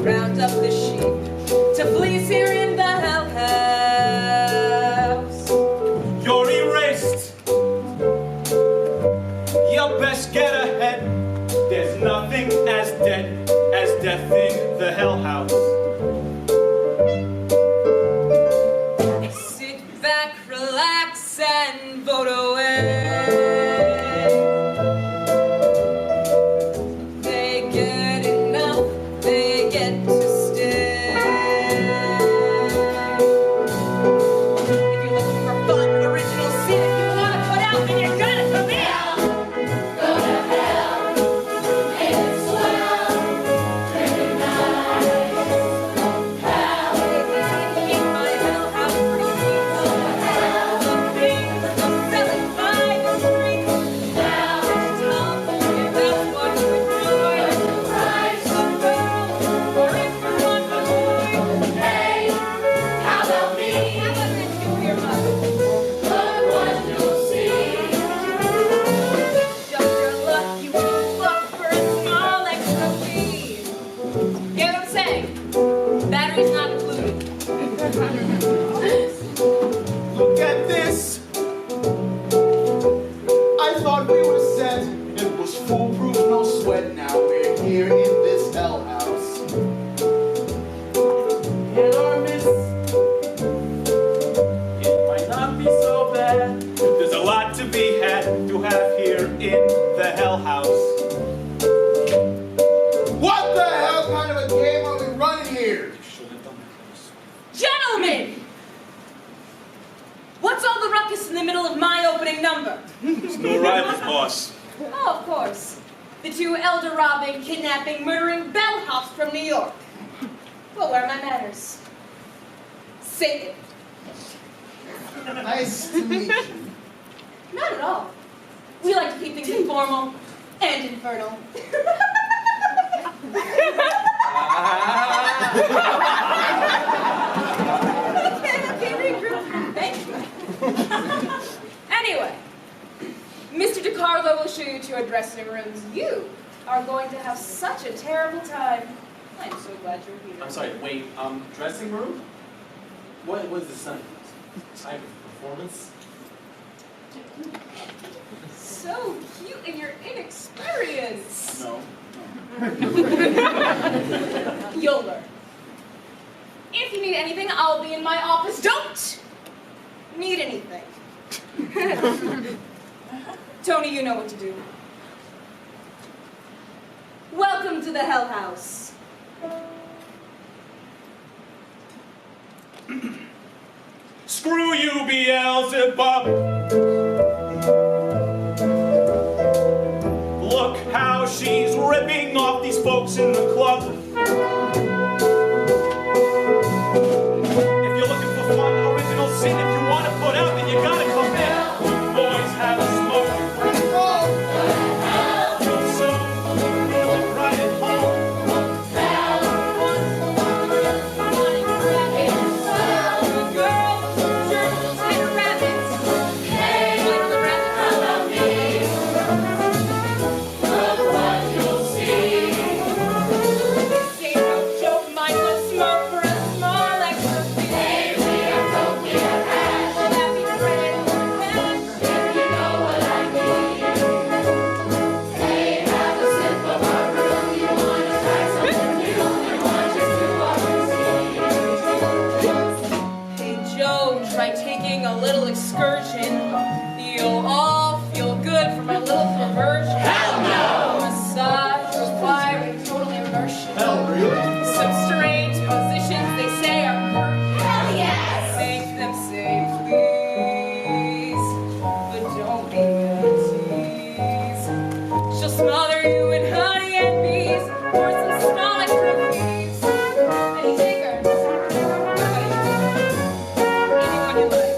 round up the sheep to fleece here in the hell house. You're erased. You best get ahead. There's nothing as dead as death in the hell house. Sit back, relax, and vote away. They get enough, they get to stay. If you're looking for fun, original sin, if you want to put out, then you gotta come in. Go to hell, make it swell, drinking night, hell. In my hell house, pretty people, the things I'm selling by the street. Now, tell me if that's what you enjoy. Right, A girl, or if you want a boy. hey, how about me? How about this, you hear mother? Look what you'll see. Just your luck, you can fuck for a small extra fee. Get what I'm saying? Battery's not included. Look at this. I thought we were set. It was foolproof, no sweat. Now we're here in this hell house. Hit or miss. It might not be so bad. There's a lot to be had to have here in the hell house. What the hell kind of a game are we running here? Gentlemen! What's all the ruckus in the middle of my opening number? There's no rivals, boss. Oh, of course. The two elder robbing, kidnapping, murdering bellhops from New York. Well, where are my manners? Sacred. Nice to meet you. Not at all. We like to keep things informal and infernal. Okay, regroup. Thank you. Anyway, Mr. Decarlo will show you to your dressing rooms. You are going to have such a terrible time. I'm so glad you're here. I'm sorry, wait, dressing room? What was the type of performance? So cute and your inexperience. No. You'll learn. If you need anything, I'll be in my office. Don't need anything. Tony, you know what to do. Welcome to the Hell House. Screw you, Beelzebub. Look how she's ripping off these folks in the club. If you're looking for fun, original sin, if you want to put out, then you gotta come in. Boys have a smoke. Real soon, we'll look right at home. You'll all feel good from a little perversion. Hell no! Massage requiring total immersion. Hell, really? Some strange positions they say are perfect. Hell yes! Make them say please, but don't be tease. She'll smother you in honey and bees, or some small extra fees. Any takers? Anyone you like?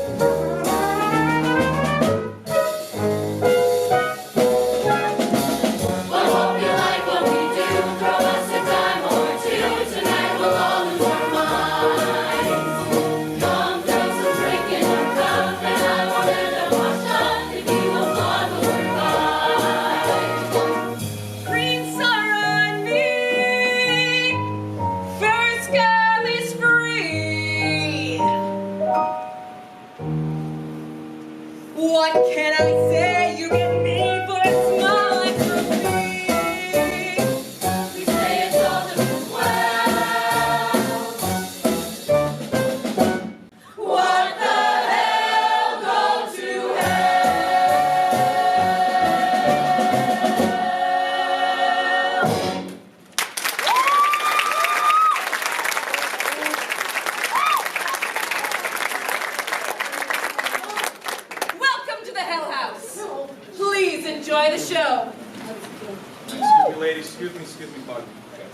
Excuse me, pardon. Okay.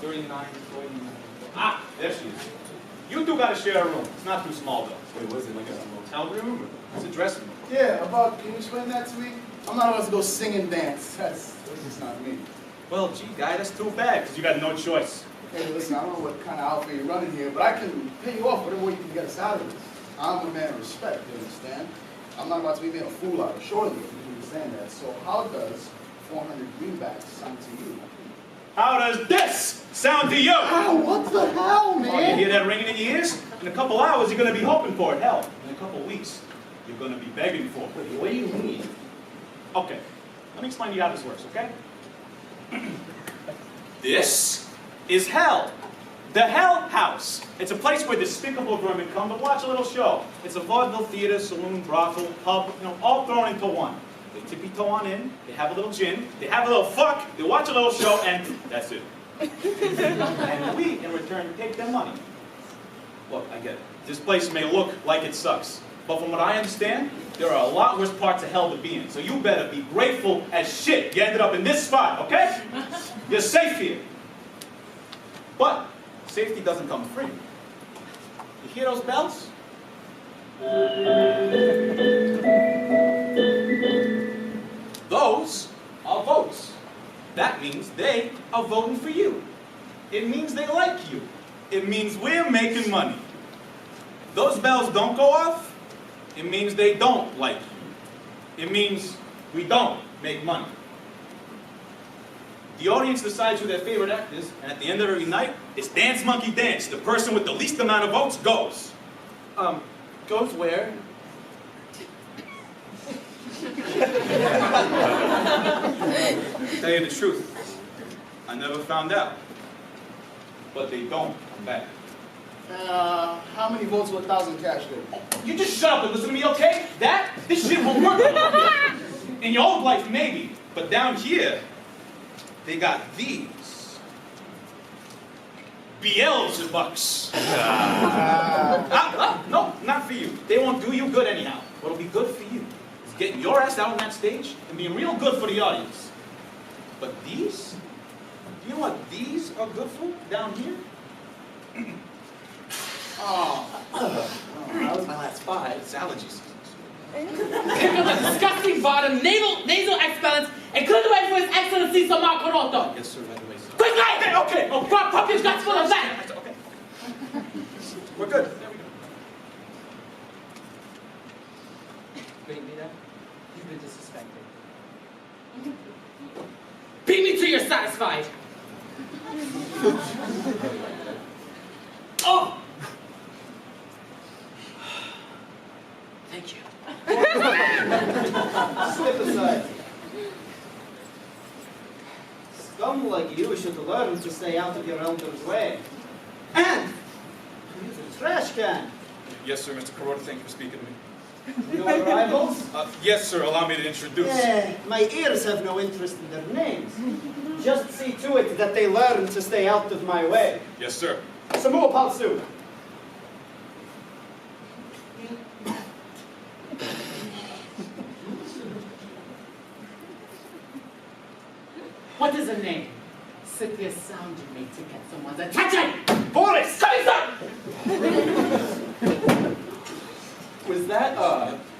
39, 49. Ah, there she is. You two gotta share a room. It's not too small, though. Wait, was it like a motel room? It's a dressing room. Yeah, about, can you explain that to me? I'm not about to go sing and dance. That's just not me. Well, gee, guy, that's too bad, because you got no choice. Hey, listen, I don't know what kind of outfit you're running here, but I can pay you off whatever way you can get us out of this. I'm a man of respect, you understand? I'm not about to be made a fool out of, surely, if you understand that. So how does 400 greenbacks sound to you? How does this sound to you? Ow, what the hell, Oh, you man? hear that ringing in your ears? In a couple hours, you're gonna be hoping for it. Hell, in a couple weeks, you're gonna be begging for it. Wait, what do you mean? Okay, let me explain to you how this works, okay? This is hell. The Hell House. It's a place where despicable vermin come to watch a little show. It's a vaudeville theater, saloon, brothel, pub, all thrown into one. They tippy-toe on in, they have a little gin, they have a little fuck, they watch a little show, and that's it. And we, in return, take their money. Look, I get it. This place may look like it sucks, but from what I understand, there are a lot worse parts of hell to be in. So you better be grateful as shit you ended up in this spot, okay? You're safe here. But safety doesn't come free. You hear those bells? Those are votes. That means they are voting for you. It means they like you. It means we're making money. Those bells don't go off, it means they don't like you. It means we don't make money. The audience decides who their favorite act is, and at the end of every night, it's Dance Monkey Dance. The person with the least amount of votes goes. Goes where? Tell you the truth, I never found out. But they don't come back. How many votes will 1,000 cash do? You just shut up and listen to me, okay? This shit won't work. In your old life, maybe. But down here, they got these. Beelzebucks. No, not for you. They won't do you good anyhow. What'll be good for you is getting your ass out on that stage and being real good for the audience. But these? Do you know what these are good for down here? That was my last five. It's allergies. Pick up the disgusting bottom, nasal expellence, and clear the way for His Excellency Samar Corotto. Yes, sir, right away, sir. Quickly! Okay. Oh, pop his guts full of that! Okay. We're good. There we go. Great leader, you've been disrespected. Beat me till you're satisfied. Oh! Thank you. Step aside. Scum like you should learn to stay out of your elder's way. And use a trash can. Yes, sir, Mr. Corotto, thank you for speaking to me. Your rivals? Yes, sir, allow me to introduce. My ears have no interest in their names. Just see to it that they learn to stay out of my way. Yes, sir. Samoa Palsu. What is a name? Simply a sound you make to get someone's attention! Boris! Was that,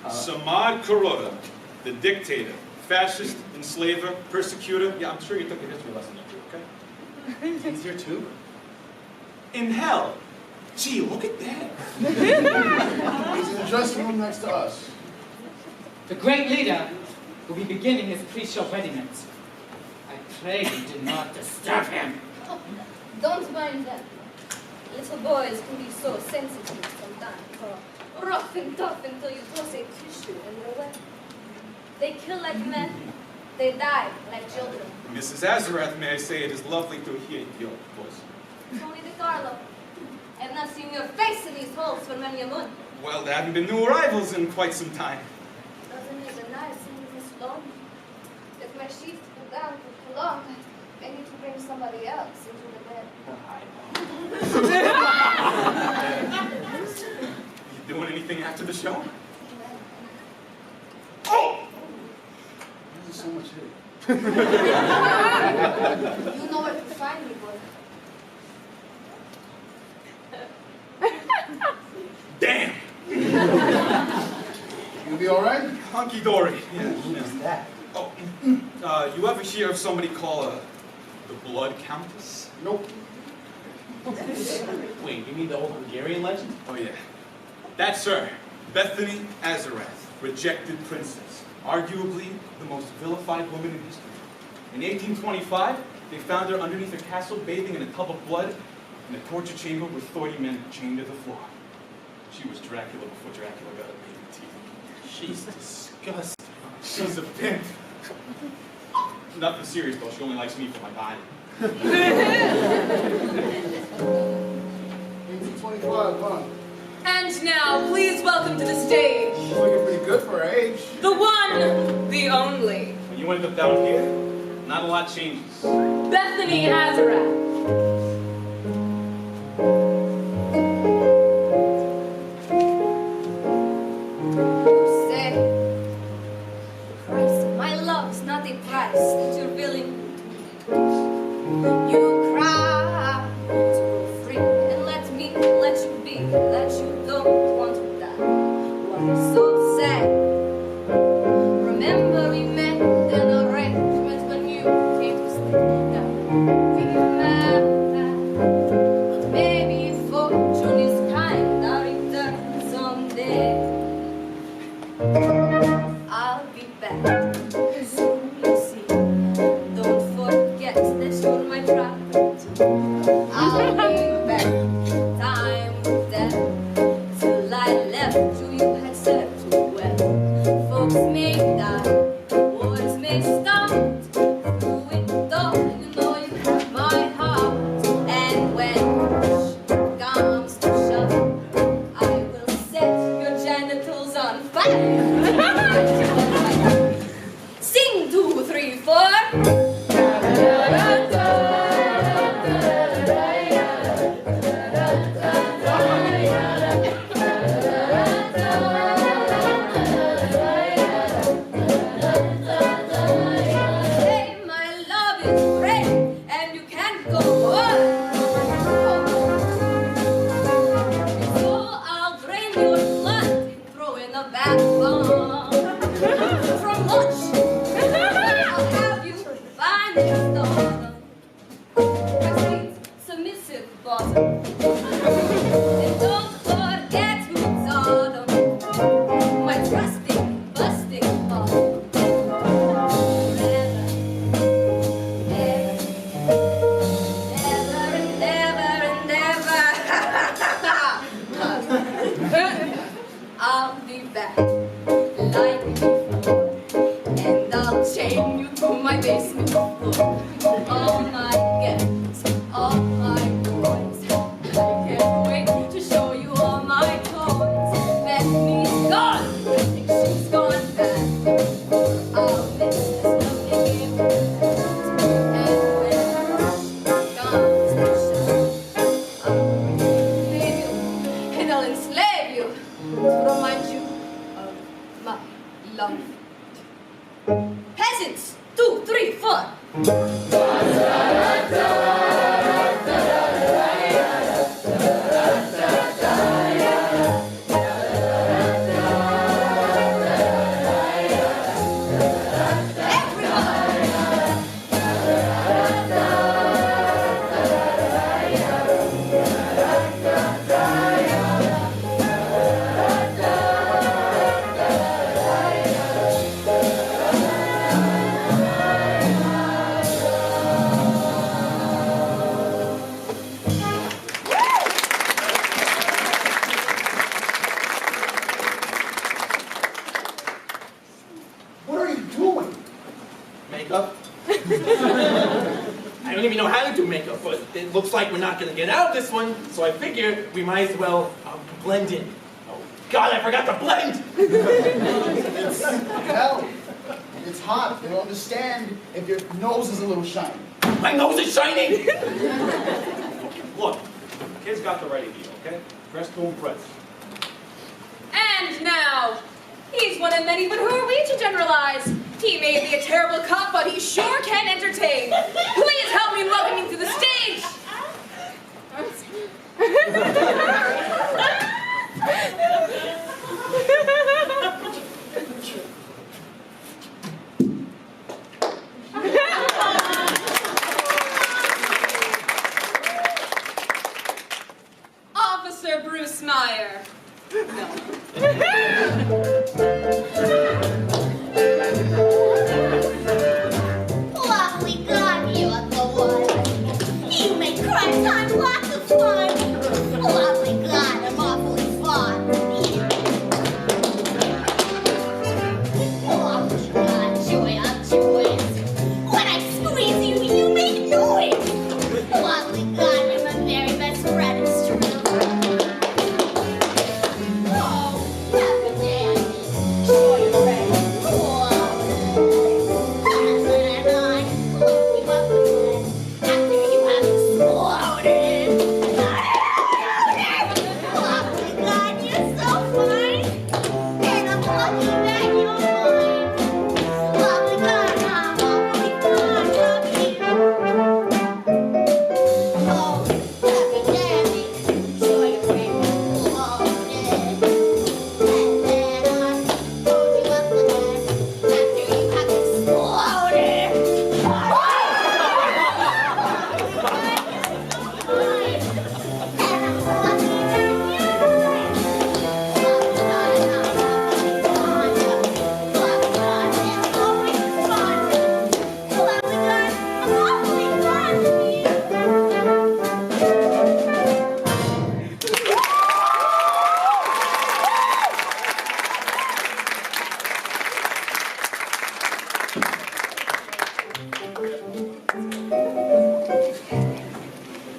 Samad Corotto, the dictator, fascist, enslaver, persecutor. Yeah, I'm sure you took a history lesson up here, okay? he's here too? In hell. Gee, look at that. He's in the dressing room next to us. The great leader will be beginning his pre-show readiness. I pray you do not disturb him. Oh, don't mind them. Little boys can be so sensitive sometimes, or rough and tough until you toss a tissue in their way. They kill like men, they die like children. Mrs. Azarath, may I say, it is lovely to hear your voice. It's only Decarlo. I've not seen your face in these halls for many a month. Well, there haven't been new arrivals in quite some time. Doesn't it nice in this long? If my sheets go down for too long, I need to bring somebody else into the bed. You doing anything after the show? Oh! There's so much here. You know where to find me, boy. Damn! You be all right? Hunky-dory. Who's that? Oh, you ever hear of somebody called the Blood Countess? Nope. Wait, you mean the old Hungarian legend? Oh, yeah. That's her. Bethany Azarath, rejected princess. Arguably the most vilified woman in history. In 1825, they found her underneath a castle bathing in a tub of blood in a torture chamber with 40 men chained to the floor. She was Dracula before Dracula got a baby teeth. She's disgusting. She's a pimp. Nothing serious though, she only likes me for my body. 1825, huh? And now, please welcome to the stage, She's looking pretty good for her age. the one, the only, When you end up down here, not a lot changes. Bethany Azarath. You say, price of my love is not a price that you're willing to pay. You cry to go free and let me let you be, that you don't want to die. Why so sad? Remember we made an arrangement when you came to stay down. But maybe fortune is kind, I'll return someday. I'll be back soon, you see. Don't forget that you're my property. I'll be back, time with them. Till I left you, you had said too well. Folks may die, wars may start. Through it all, you know you have my heart. And when push comes to shove, I will set your genitals on fire. Sing 2, 3, 4. Say my love is great and you can't go on. So I'll drain your blood and throw in a bath bomb. From lunch, I'll have you find this dog. My sweet, submissive bottom. And don't forget who's autumn. My trusting, busting bottom. Ever and ever and ever and ever. I'll be back like before, and I'll chain you to my basement floor. All my guests, all my boys, I can't wait to show you all my toys. Bethany's gone, I think she's gone back. I'll miss this lovely game. And when comes the show, I'll leave you and I'll enslave you to remind you of my love. Peasants, 2, 3, 4. What are you doing? Makeup? I don't even know how to do makeup, but it looks like we're not going to get out of this one, so I figure we might as well blend in. Oh, God, I forgot to blend! Hell, it's hot. They don't understand if your nose is a little shiny. My nose is shining! Look, kid's got the right idea, okay? Dress to impress. And now, he's one of many, but who are we to generalize? He may be a terrible cop, but he sure can entertain. Please help me in welcoming to the stage. Officer Bruce Meyer. No. Lovely God, you're the one. You make crime time lots of fun. Lovely God, I'm awfully fond of you. Lovely God, joy of joys. When I squeeze you, you make noise. Lovely God, you're my very best friend, it's true. Oh, happy day, joy of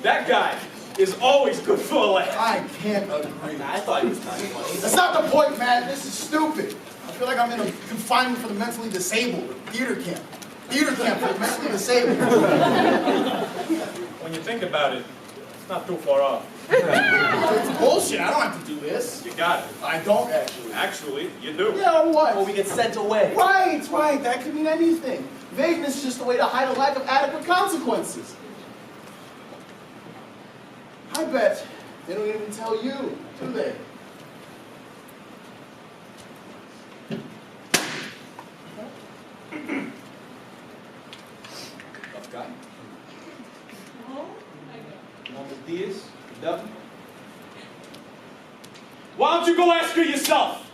That guy is always good for a laugh. I can't agree. I thought he was kind of funny. That's not the point, man. This is stupid. I feel like I'm in a confinement for the mentally disabled. Theater camp. Theater camp for the mentally disabled. When you think about it, it's not too far off. It's bullshit. I don't have to do this. You got it. I don't actually. Actually, you do. Yeah, what? Or we get sent away. Right. That could mean anything. Vagueness is just a way to hide a lack of adequate consequences. I bet they don't even tell you, do they? Tough guy. Buenos dias, Dublin. Why don't you go ask her yourself?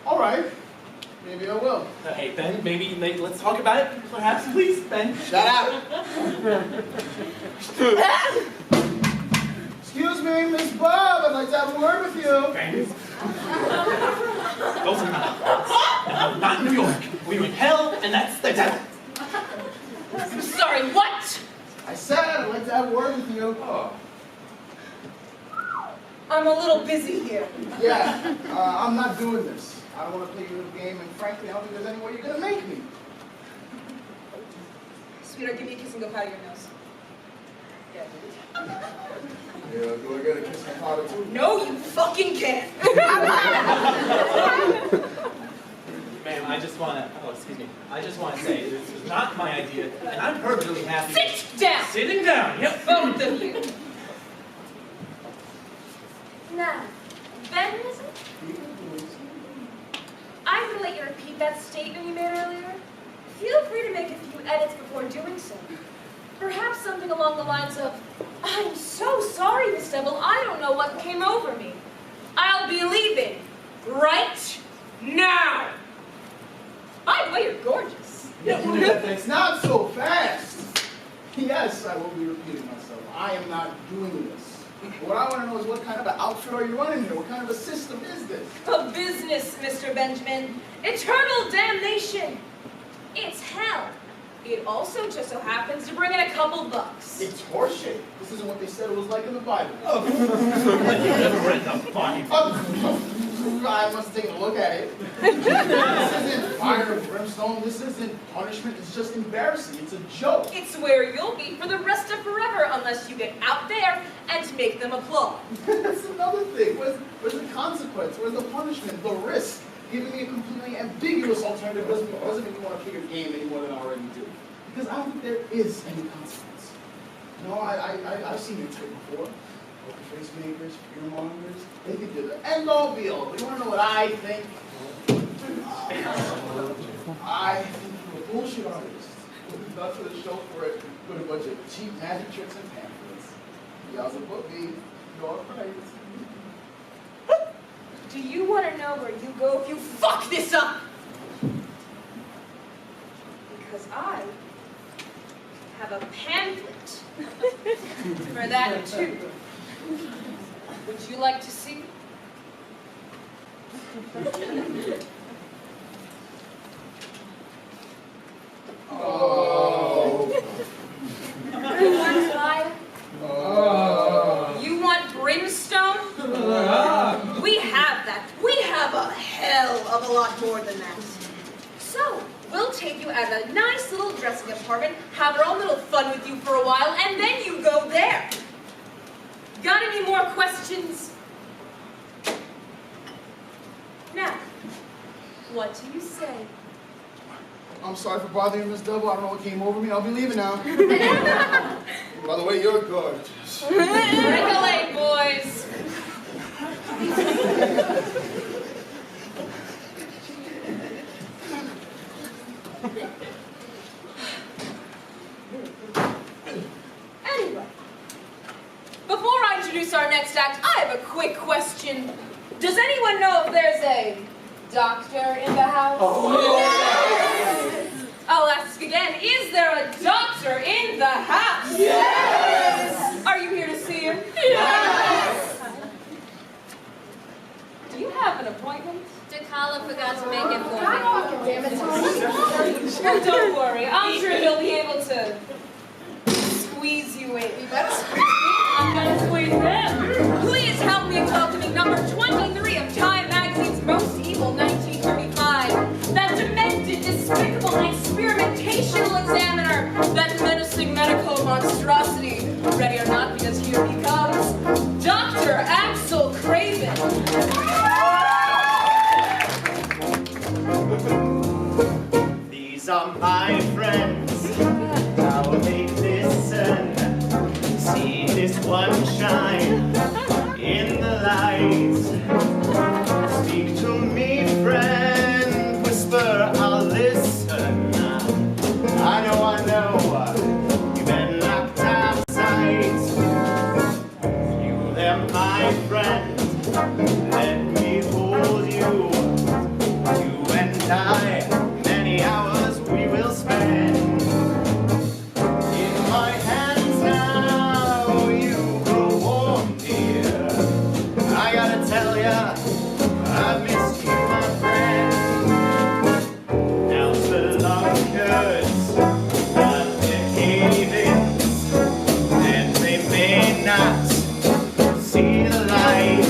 All right. Maybe I will. Hey, Ben, maybe let's talk about it, perhaps, please, Ben. Shut up. Excuse me, Miss Bob. I'd like to have a word with you. Ben. Those are not thoughts. No, not in New York. We're in hell, and that's the devil. I'm sorry, what? I said I'd like to have a word with you. Oh. I'm a little busy here. Yeah, I'm not doing this. I don't want to play your game, and frankly, I don't think there's any way you're going to make me. Sweetheart, give me a kiss and go powder your nose. Yeah, Yeah, do I get a kiss from Potter too? no, you fucking can't. Ma'am, I just want to say, this is not my idea, and I'm perfectly happy. Sit down. Sitting down, yep. Both of you. Now, Ben, is it? I'd like you to repeat that statement you made earlier. Feel free to make a few edits before doing so. Perhaps something along the lines of, I'm so sorry, Miss Devil, I don't know what came over me. I'll be leaving right now. By the way, you're gorgeous. Yeah, we'll do that thing. It's not so fast. Yes, I will be repeating myself. I am not doing this. What I want to know is what kind of an outfit are you running here? What kind of a system is this? A business, Mr. Benjamin. Eternal damnation. It's hell. It also just so happens to bring in a couple bucks. It's horseshit. This isn't what they said it was like in the Bible. You never read the Bible. I must take a look at it. This isn't fire and brimstone. This isn't punishment. It's just embarrassing. It's a joke. It's where you'll be for the rest of forever unless you get out there and make them applaud. That's another thing. Where's the consequence? Where's the punishment? The risk? giving me a completely ambiguous alternative doesn't mean you want to pick a game any more than I already do. Because I don't think there is any consequence. No, I've seen your type before. Poker face makers, fearmongers. They think they're the end-all be-all. But you want to know what I think? I think you're a bullshit artist. With nothing to show for it, with a bunch of cheap magic tricks and pamphlets. You also put me, your praise. Do you want to know where you go if you fuck this up? Because I have a pamphlet for that too. Would you like to see? Oh. You want fire? Oh. You want brimstone? We have that. We have a hell of a lot more than that. So, we'll take you out of a nice little dressing apartment, have our own little fun with you for a while, and then you go there. Got any more questions? Now, what do you say? I'm sorry for bothering you, Miss Double. I don't know what came over me. I'll be leaving now. By the way, you're gorgeous. Regulate, boys. Anyway, before I introduce our next act, I have a quick question. Does anyone know if there's a doctor in the house? Yes! I'll ask again, is there a doctor in the house? Yes! Are you here to see him? Yes! Do you have an appointment? Decarlo forgot to make it for me. Oh, don't worry. I'm sure he'll be able to squeeze you in. I'm gonna squeeze him. Please help me in welcoming number 23 of Time Magazine's Most Evil 1935. That demented, despicable, and experimentational examiner. That menacing medical monstrosity. Ready or not, because here he comes. Dr. Axel Craven. These are my friends, how they listen, see this one shine in the light. Speak to me, friend, whisper, I'll listen. I know, you've been locked out of sight. You there, my friend, let me hold you, you and I. Hours we will spend in my hands now. You grow warm, dear. I gotta tell ya, I missed you, my friend. Now the lockers got their cave-ins, and they may not see the light.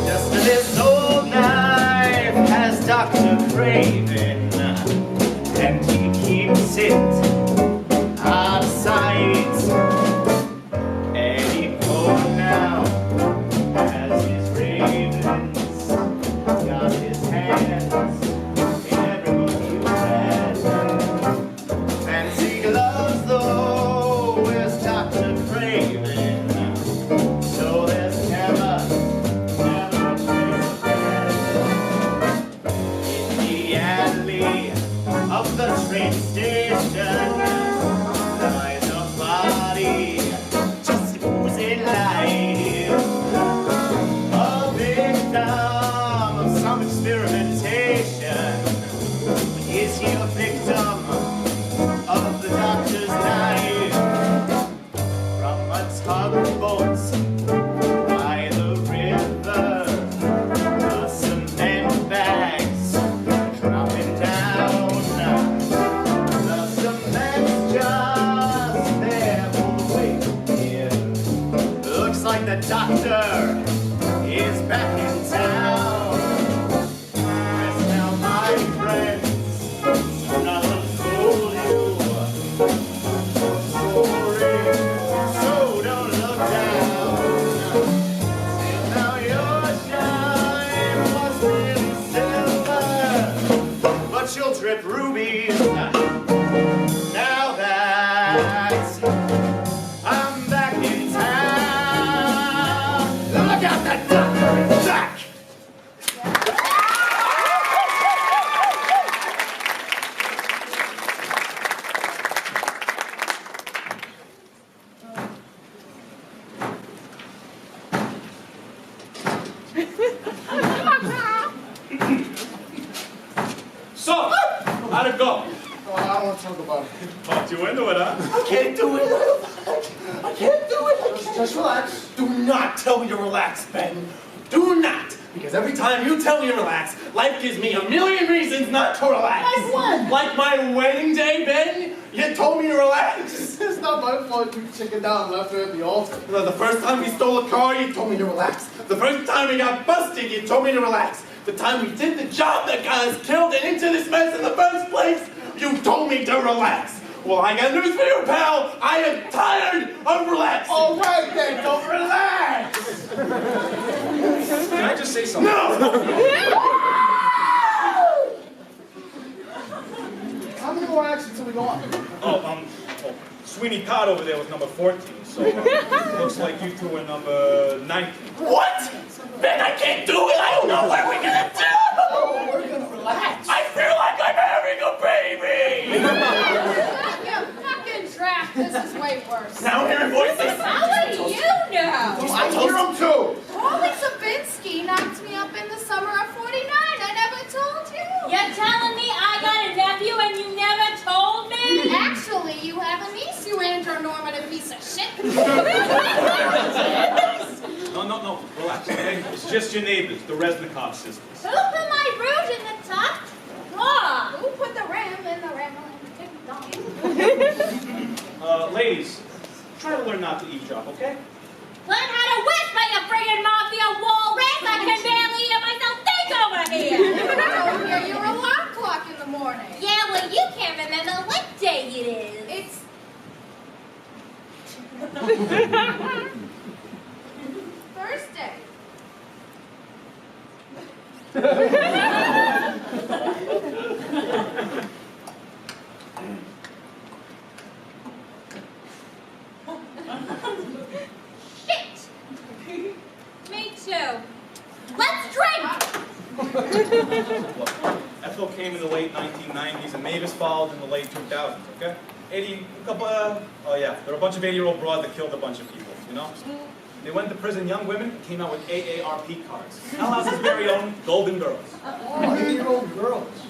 Just this old knife has Dr. Craven, and he keeps it out of sight. Any boy now has his ravens, got his hands in every book you read. Fancy gloves though, where's Dr. Craven? So there's never a trace of death. In the alley of the train station lies a body just oozing life. A victim of some experimentation. But is he a victim of the doctor's knife? From a tugboat by the river, the cement bags dropping down. The cement's just there for the weight here. Looks like the doctor is back in town. Rest now, my friends, none have told you. Sorry, so don't look down. Now your shine was in talk about it. Talked you into it, huh? I can't do it. I can't do it. Just relax. Do not tell me to relax, Ben. Do not. Because every time you tell me to relax, life gives me a million reasons not to relax. Like what? Like my wedding day, Ben? You told me to relax. It's not my fault you chickened down and left her at the altar. The first time we stole a car, you told me to relax. The first time we got busted, you told me to relax. The time we did the job that got us killed and into this mess in the first place, you told me to relax. Well, I got news for you, pal. I am tired of relaxing. All right, then, don't relax. Can I just say something? No! How many more acts until we go on? Oh, Sweeney Todd over there was number 14, so looks like you two are number 19. What? Ben, I can't do it. I don't know what we're gonna do. Oh, we're gonna relax. I feel like I'm having a baby. You fucking trap. This is way worse. Now I'm hearing voices. How do you know? I hear them too. Holy Swidzinski knocked me up in the summer of '49. I never told you. You're telling me I got a nephew and you never told me? Actually, you have a niece, you andronormative piece of shit. No, relax, okay? It's just your neighbors, the Reznikov sisters. Who put my rouge in the top drawer? Who put the ram in the ram? Ladies, try to learn not to eavesdrop, okay? Learn how to whisper, you friggin' mafia walrus! I can barely hear myself think over here! I don't hear your alarm clock in the morning. Yeah, well, you can't remember what day it is. It's Thursday. Shit! Me too. Let's drink! Look, Ethel came in the late 1990s and Mavis followed in the late 2000s, okay? There were a bunch of 80-year-old broads that killed a bunch of people, you know? They went to prison, young women, and came out with AARP cards. His very own Golden Girls. Oh, 8-year-old girls.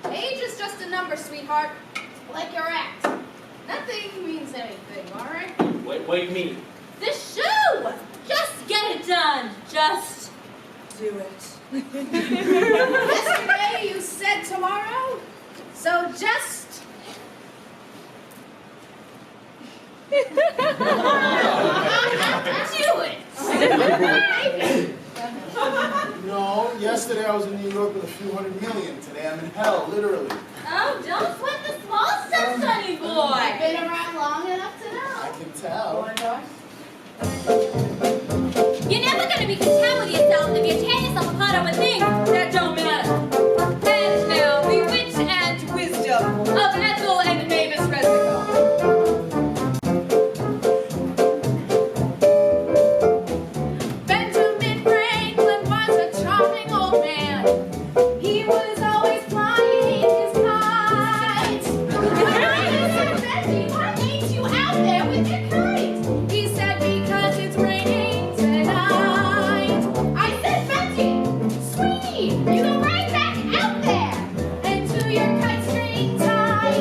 Age is just a number, sweetheart. Like your act. Nothing means anything, all right? Wait, me. The shoe! Just get it done. Just do it. Yesterday you said tomorrow, so just... Do it! No, yesterday I was in New York with a few hundred million. Today I'm in hell, literally. Oh, don't sweat the small stuff, sonny boy. Been around long enough to know. I can tell. You're never going to be content with yourself if you tear yourself apart over things that don't matter. And now, the wit and wisdom of Ethel and Mavis Reznikov. Benjamin Franklin was a charming old man. He was always flying his kite. I said, Betty, why ain't you out there with your kite? He said, because it's raining tonight. I said, Betty, sweetie, you go right back out there and do your kite string tie.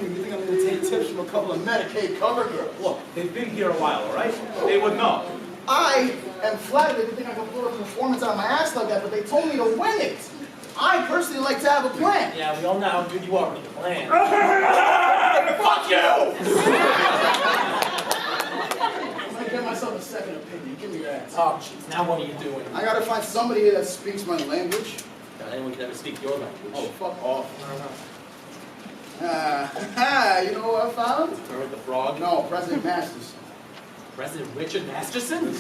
me. You think I'm going to take tips from a couple of Medicaid cover girls? Look, they've been here a while, all right? They would know. I am flattered. They didn't think I could pull a performance out of my ass like that, but they told me to wing it. I personally like to have a plan. Yeah, we all know how good you are with the plan. Fuck you! I'm going to get myself a second opinion. Give me your ass. Oh, jeez, now what are you doing? I got to find somebody here that speaks my language. Not anyone can ever speak your language. Oh, fuck off. You know what I found? Kermit the Frog? No, President Masterson. President Richard Masterson?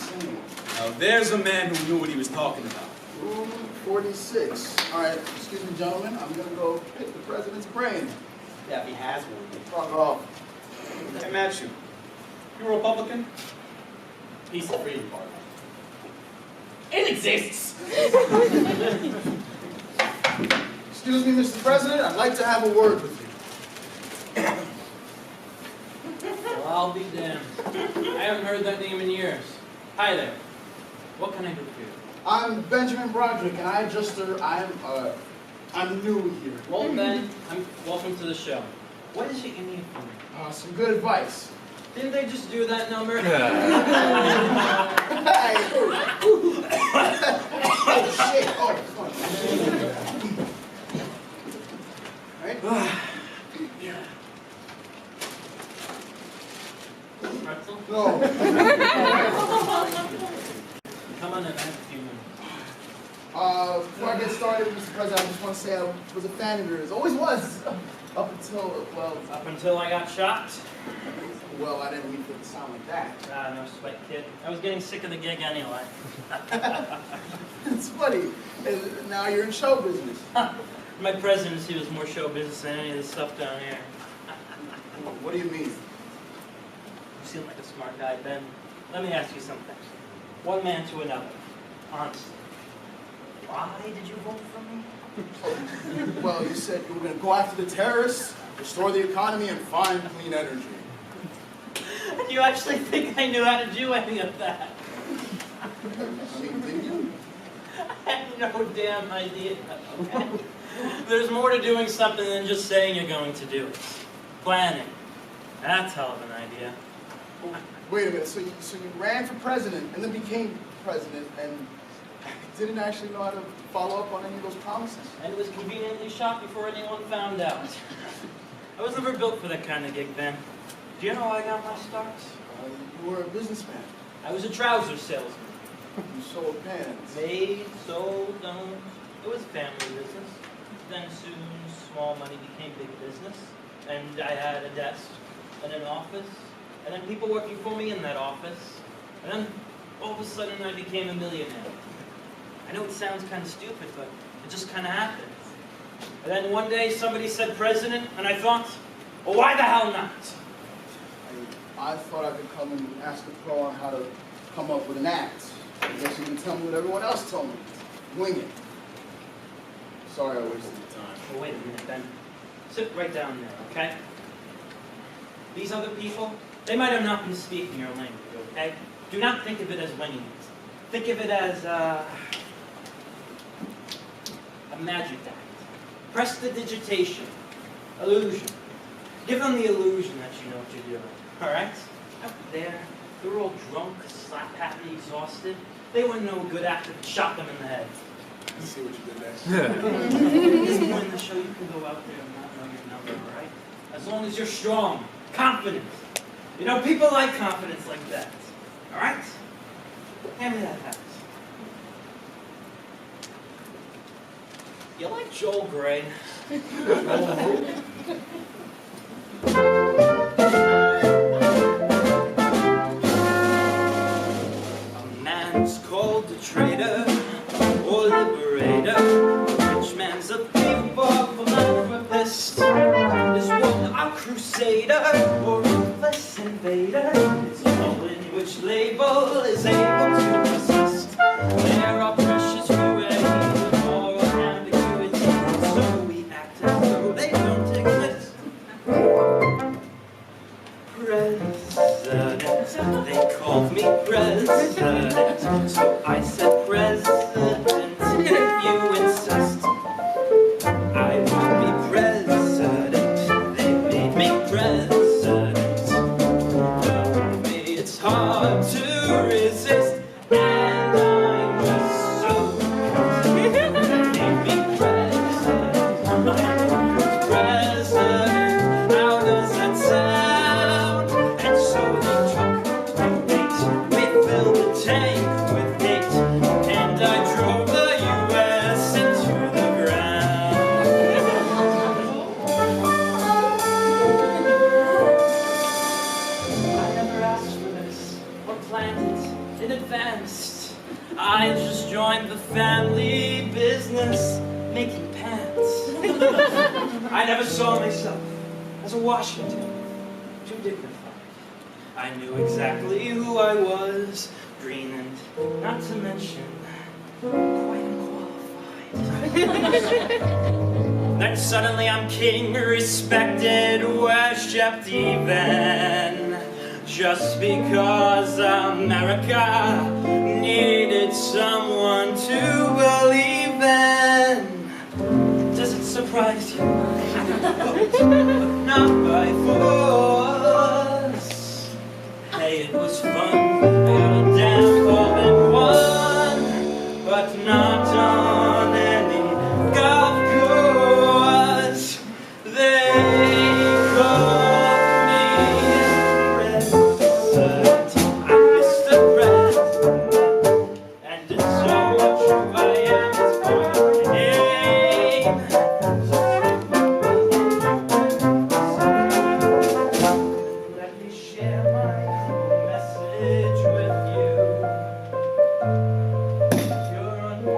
Now, there's a man who knew what he was talking about. Room 46. All right, excuse me, gentlemen. I'm going to go pick the president's brain. Yeah, if he has one. Fuck off. Hey, Matthew, you a Republican? Peace and freedom party. It exists! Excuse me, Mr. President. I'd like to have a word with you. Well, I'll be damned. I haven't heard that name in years. Hi there. What can I do for you? I'm Benjamin Broderick, and I'm new here. Well, then, welcome to the show. What is it you need from me? Some good advice. Didn't they just do that number? Hey. Oh, shit. Oh, fuck. Right? Pretzel? No. Come on in, I have a few minutes. Before I get started, Mr. President, I just want to say I was a fan of yours. Always was. Up until I got shot? Well, I didn't mean for it to sound like that. Ah, no sweat, kid. I was getting sick of the gig anyway. It's funny. Now you're in show business. My presidency was more show business than any of the stuff down here. What do you mean? You seem like a smart guy, Ben. Let me ask you something. One man to another. Honestly. Why did you vote for me? Well, you said you were going to go after the terrorists, restore the economy, and find clean energy. And you actually think I knew how to do any of that? I mean, didn't you? I had no damn idea. Okay? There's more to doing something than just saying you're going to do it. Planning. That's hell of an idea. Wait a minute, so you ran for president and then became president and didn't actually know how to follow up on any of those promises? And it was conveniently shot before anyone found out. I was never built for that kind of gig, Ben. Do you know how I got my starts? You were a businessman. I was a trouser salesman. You sold pants. Made, sold, owned. It was a family business. Then soon, small money became big business. And I had a desk and an office. And then people working for me in that office. And then all of a sudden I became a millionaire. I know it sounds kind of stupid, but it just kind of happened. And then one day somebody said president, and I thought, well, why the hell not? I thought I could come and ask a pro on how to come up with an act. I guess you can tell me what everyone else told me. Wing it. Sorry I wasted your time. Well, wait a minute, Ben. Sit right down there, okay? These other people, they might have not been speaking your language, okay? Do not think of it as winging it. Think of it as a magic act. Prestidigitation. Illusion. Give them the illusion that you know what you're doing. Alright? Out there, they were all drunk, slap-happy, exhausted. They wouldn't know a good actor if it shot them in the head. I see what you did there. At this point in the show, you can go out there and not know your number, alright? As long as you're strong, confident. You know, people like confidence like that. Alright? Hand me that hat. You like Joel Grey? A man's called a traitor or liberator. A rich man's a thief or philanthropist. Is one a crusader or ruthless invader? It's all in which label is able to resist. There are precious few and moral ambiguity, so we act as though they don't exist. President, they called me president, so I said president, if you insist. I will be president, they made me never saw myself as a Washington, too dignified. I knew exactly who I was, green and not to mention quite unqualified. Then suddenly I'm king, respected, worshipped even, just because America needed someone to believe in. Does it surprise you? But not by force. Hey, it was fun. I got a damn all in one, but not on any golf course. They call me President. I'm Mr. President, and it's so true. I am his born name. Let me share my message with you. You're under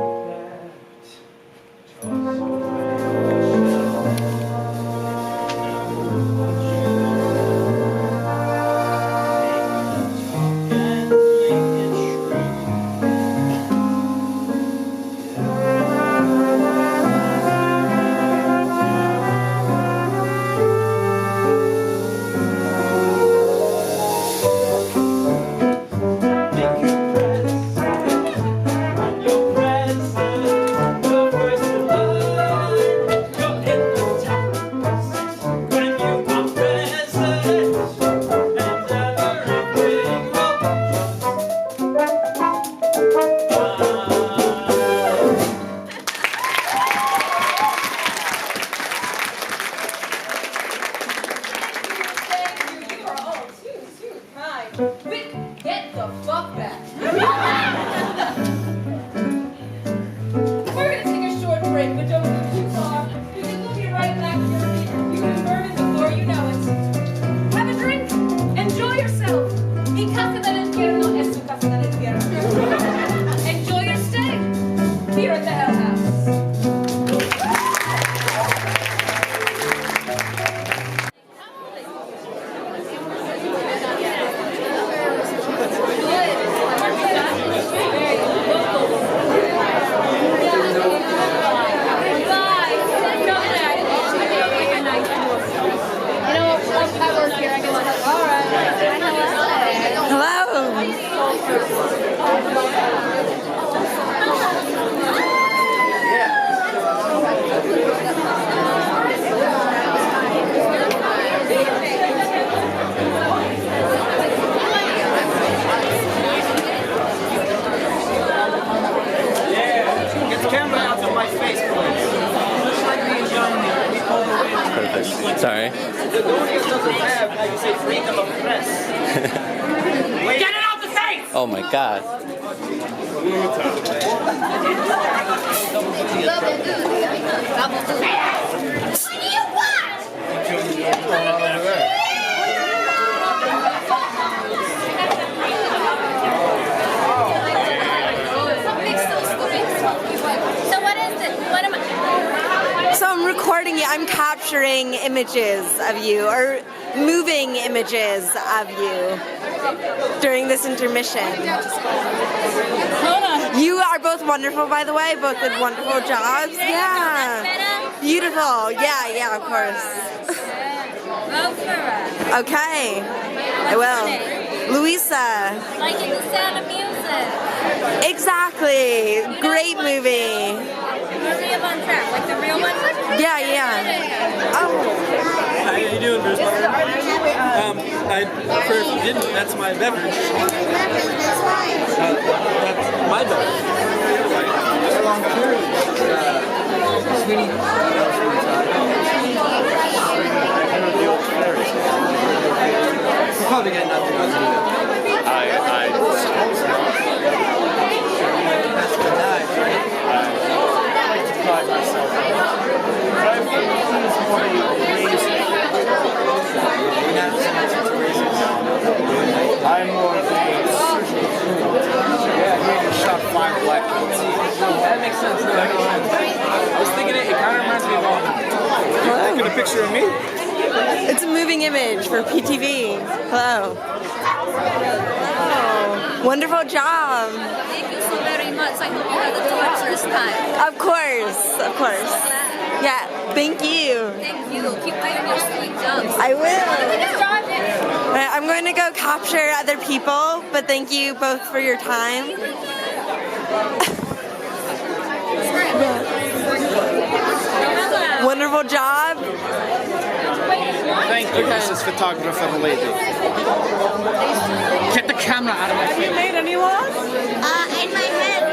that toss away Sorry. The audience doesn't have, how you say, freedom of press. Get it off the face! Oh my god. So what is it? What am I? So I'm recording you. I'm capturing images of you, or moving images of you during this intermission. You are both wonderful, by the way. Both did wonderful jobs. Yeah. Beautiful. Yeah, of course. Vote for us. Okay. I will. Louisa. Liking the sound of music. Exactly. Great movie. Maria Von Trapp, like the real one? Yeah. Oh. How you doing, Bruce? I prefer if you didn't. That's my beverage. That's my beverage. Sweetie. We'll probably get nothing. I suppose not. That's the night, right? I like to pride myself on it. But I think he's more amazing. You're not so much into racing now. I'm more of a Yeah, here you shot 5 black belts. That makes sense. I was thinking it kind of reminds me of all. You're not going to picture of me. It's a moving image for PTV. Hello. Oh, wonderful job. Thank you so very much. I hope you had a torturous time. Of course. Yeah, thank you. Thank you. Keep doing your sweet jumps. I will. I'm going to go capture other people, but thank you both for your time. Wonderful job. Thank you, Mrs. Photographer lady. Get the camera out of my face. Have you made any laws? In my head.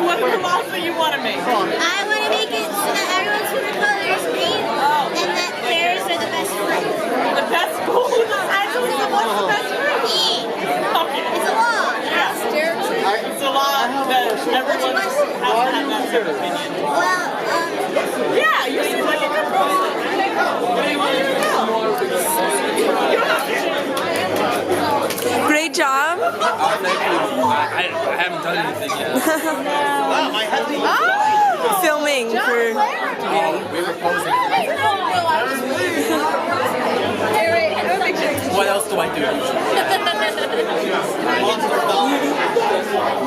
What are the laws that you want to make? I want to make it so that everyone's favorite color is green, and that pears are the best fruit. The best school in Los Angeles? What's the best fruit? Okay. It's a law. It's a law that everyone has to have that sort of opinion. Well, yeah, you seem like a good person. What do you want to do now? Great job. Thank you. I haven't done anything yet. Filming for. We were posing. What else do I do?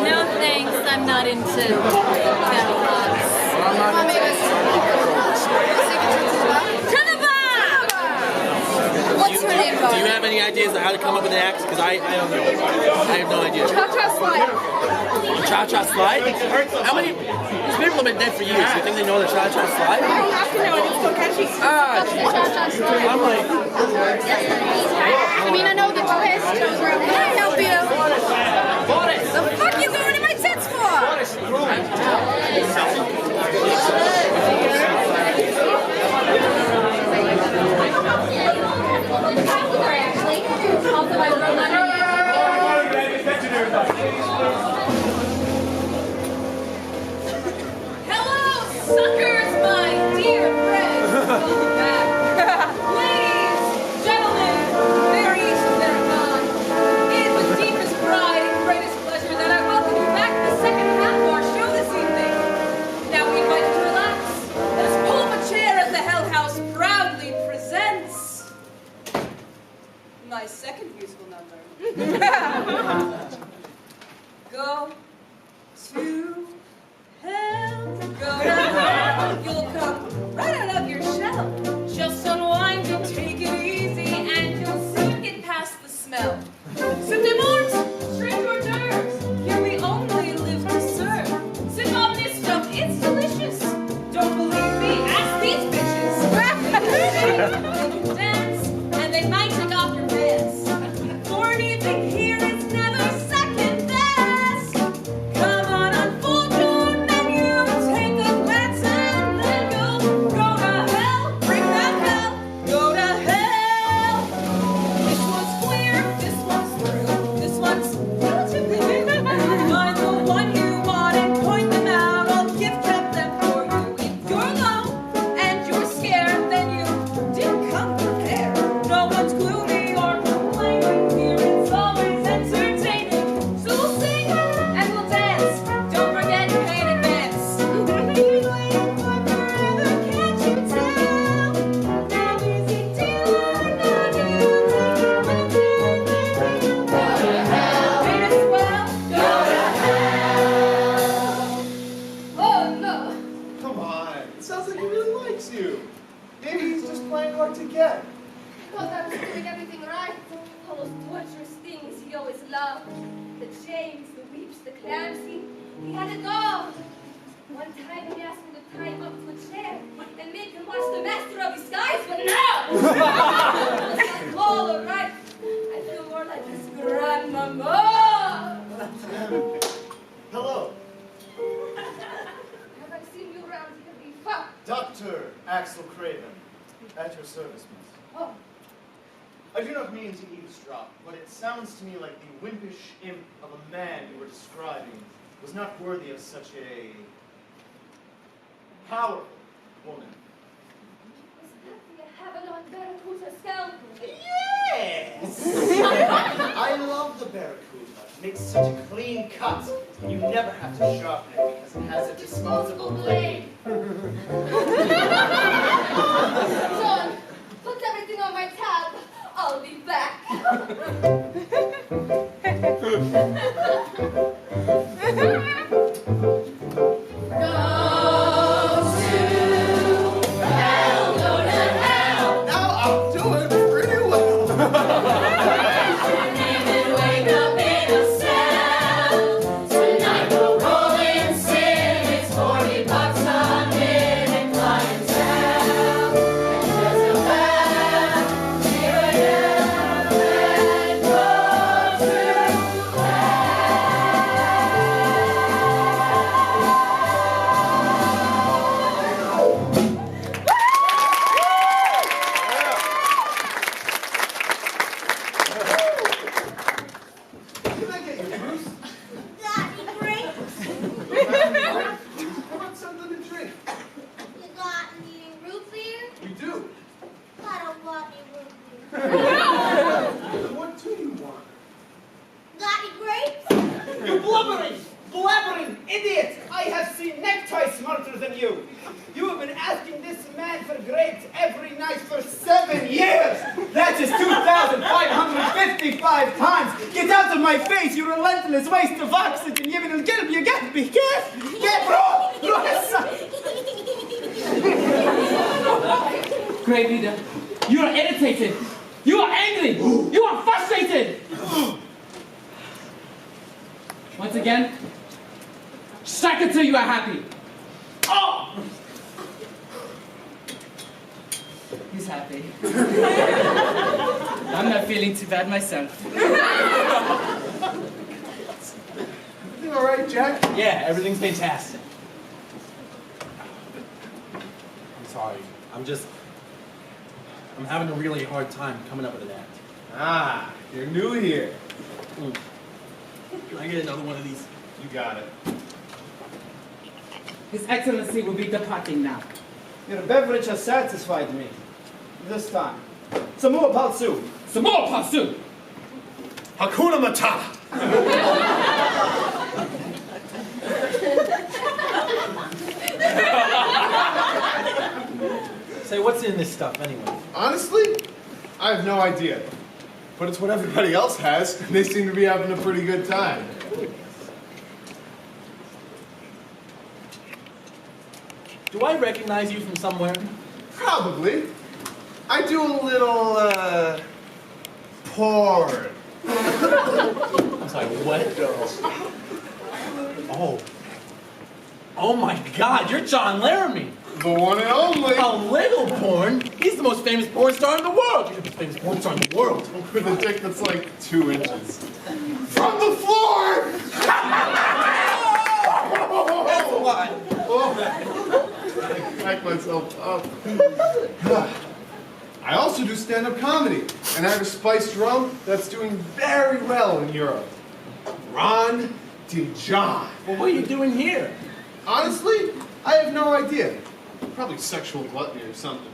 No thanks, I'm not into catalogs. To the bar! What's her name? Do you have any ideas of how to come up with an act? Because I don't know. I have no idea. Cha-cha slide. Cha-cha slide? How many? These people have been dead for years. You think they know the cha-cha slide? You have to know it. It's so catchy. I'm like... I mean, I know the twist. Can I help you? Boris! The fuck you going in my tits for? Hello, suckers, my dear friends. Welcome back. Ladies, gentlemen, fair east and fair gone. It is with deepest pride and greatest pleasure that I welcome you back to the second half of our show this evening. Now we invite you to relax. Let us pull up a chair as the Hell House proudly presents my second musical number. Go to hell, go to hell. You'll come right out of your shell. Just unwind and take it easy, and you'll soon get past the smell. Sip de mort, straight hors d'oeuvres. Here we only live to serve. Sip on this stuff, it's delicious. Don't believe me? Ask these bitches. They can dance, and they might take off your pants. For an evening here is never second best. Come on, unfold your menu, take a glance, and then you'll go to hell. Bring that bell, go to hell. This one's queer, this one's through, this one's relatively new. Find the one you want and point them out. I'll gift wrap them for you. If you're alone and you're scared, then you didn't come prepared. No one's gloomy or complaining here. It's always entertaining. So we'll sing and we'll dance. Don't forget to pay in advance. Can't you tell? Now is it deal or no deal? Take it with you. Go to hell. May as well go to hell. Oh no. Come on. It sounds like he really likes you. Maybe he's just playing hard to get. I thought I was doing everything right. All those torturous things he always loved. The chains, the weeps, the clams, he had it all. One time he asked me to tie him up to a chair and make him watch the master of disguise, but no! It's like all alright. I feel more like his grandmama. Hello, Have I seen you around here before? Dr. Axel Craven. At your service, miss. Oh, I do not mean to eavesdrop, but it sounds to me like the wimpish imp of a man you were describing was not worthy of such a powerful woman. is that the Avalon Barracuda scoundrel? Yes! I love the Barracuda. It makes such a clean cut. You never have to sharpen it because it has a disposable blade. John, put everything on my tab. I'll be back. Great leader, you are irritated. You are angry. You are frustrated. Once again, strike until you are happy. Oh! He's happy. I'm not feeling too bad myself. Everything all right, Jack? Yeah, everything's fantastic. I'm sorry. I'm having a really hard time coming up with an act. Ah, you're new here. Can I get another one of these? You got it. His Excellency will be departing now. Your beverage has satisfied me. This time. Some more palsu. Some more palsu! Hakuna Matata. Say, what's in this stuff anyway? Honestly, I have no idea. But it's what everybody else has, and they seem to be having a pretty good time. Do I recognize you from somewhere? Probably. I do a little, porn. I'm sorry, what? Oh my God, you're John Laramie. The one and only. A little porn? He's the most famous porn star in the world. He's the most famous porn star in the world. With a dick that's like 2 inches. From the floor! That's a lot. Oh, I cracked myself up. I also do stand-up comedy, and I have a spiced rum that's doing very well in Europe. Ron DeJohn. Well, what are you doing here? Honestly, I have no idea. Probably sexual gluttony or something.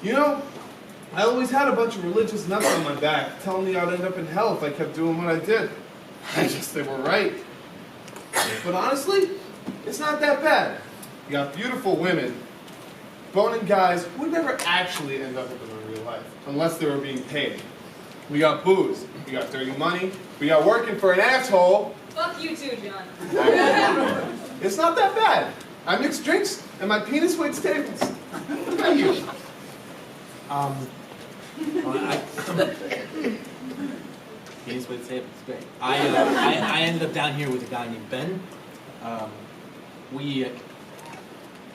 You know, I always had a bunch of religious nuts on my back telling me I'd end up in hell if I kept doing what I did. I guess they were right. But honestly, it's not that bad. You got beautiful women, boning guys who would never actually end up with them in real life, unless they were being paid. We got booze, we got dirty money, we got working for an asshole. Fuck you too, John. It's not that bad. I mix drinks, and my penis waits tables. What about you? Penis waits tables, great. I ended up down here with a guy named Ben.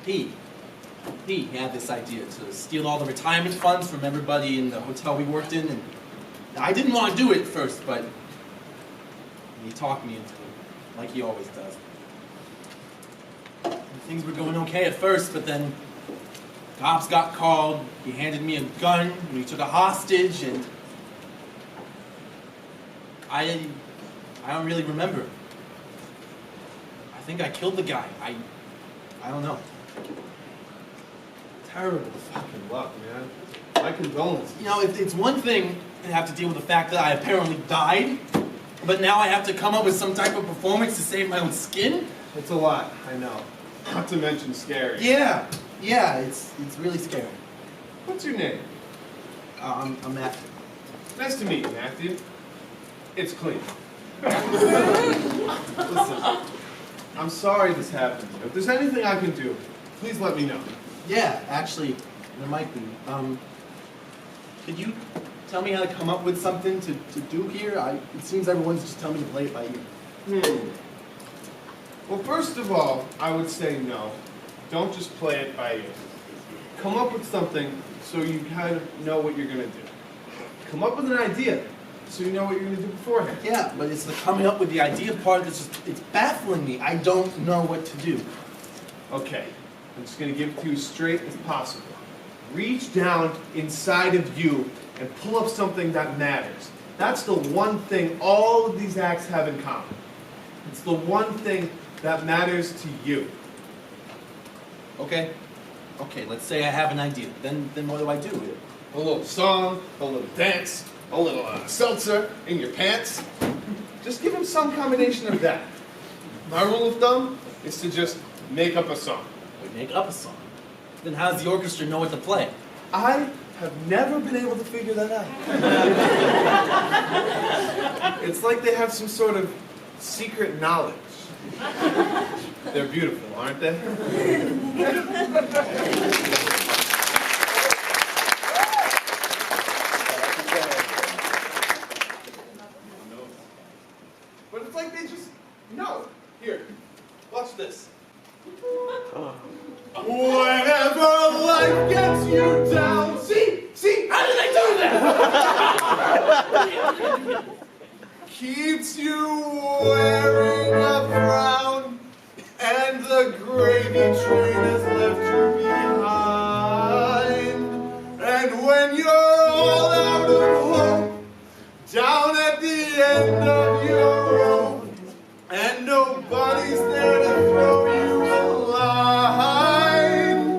He had this idea to steal all the retirement funds from everybody in the hotel we worked in, and I didn't want to do it at first, but he talked me into it, like he always does. And things were going okay at first, but then cops got called, he handed me a gun, and we took a hostage, and I don't really remember. I think I killed the guy. I don't know. Terrible fucking luck, man. My condolences. You know, it's one thing to have to deal with the fact that I apparently died, but now I have to come up with some type of performance to save my own skin? It's a lot, I know. Not to mention scary. Yeah, it's really scary. What's your name? I'm Matthew. Nice to meet you, Matthew. It's clean. Listen, I'm sorry this happened. If there's anything I can do, please let me know. Yeah, actually, there might be. Could you tell me how to come up with something to do here? It seems everyone's just telling me to play it by ear. Well, first of all, I would say no. Don't just play it by ear. Come up with something so you kind of know what you're going to do. Come up with an idea so you know what you're going to do beforehand. Yeah, but it's the coming up with the idea part that's it's baffling me. I don't know what to do. Okay, I'm just going to give it to you as straight as possible. Reach down inside of you and pull up something that matters. That's the one thing all of these acts have in common. It's the one thing that matters to you. Okay, let's say I have an idea. Then what do I do? A little song, a little dance, a little seltzer in your pants. Just give him some combination of that. My rule of thumb is to just make up a song. Make up a song? Then how does the orchestra know what to play? I have never been able to figure that out. It's like they have some sort of secret knowledge. They're beautiful, aren't they? But it's like they just know. Here, watch this. Whenever life gets you down, see, how did I do that? Keeps you wearing a frown, and the gravy train has left you behind. And when you're all out of hope, down at the end of your rope, and nobody's there to throw you a line.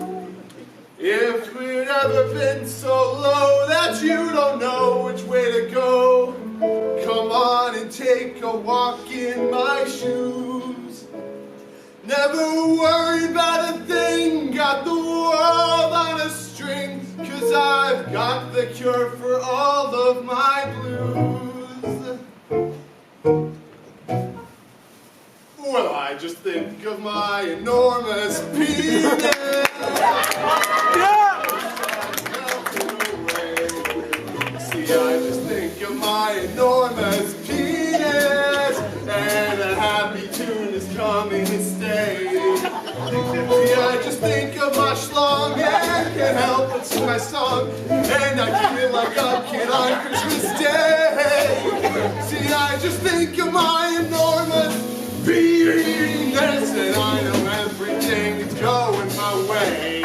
If we'd ever been so low that you don't know which way to go, come on and take a walk in my shoes. Never worried about a thing, got the world on a string, 'cause I've got the cure for all of my blues. Well, I just think of my enormous penis. Yeah! See, I just think of my enormous penis, and a happy tune is coming to stay. See, I just think of my schlong and can't help but sing my song, and I feel like a kid on Christmas Day. See, I just think of my enormous penis, and I know everything is going my way.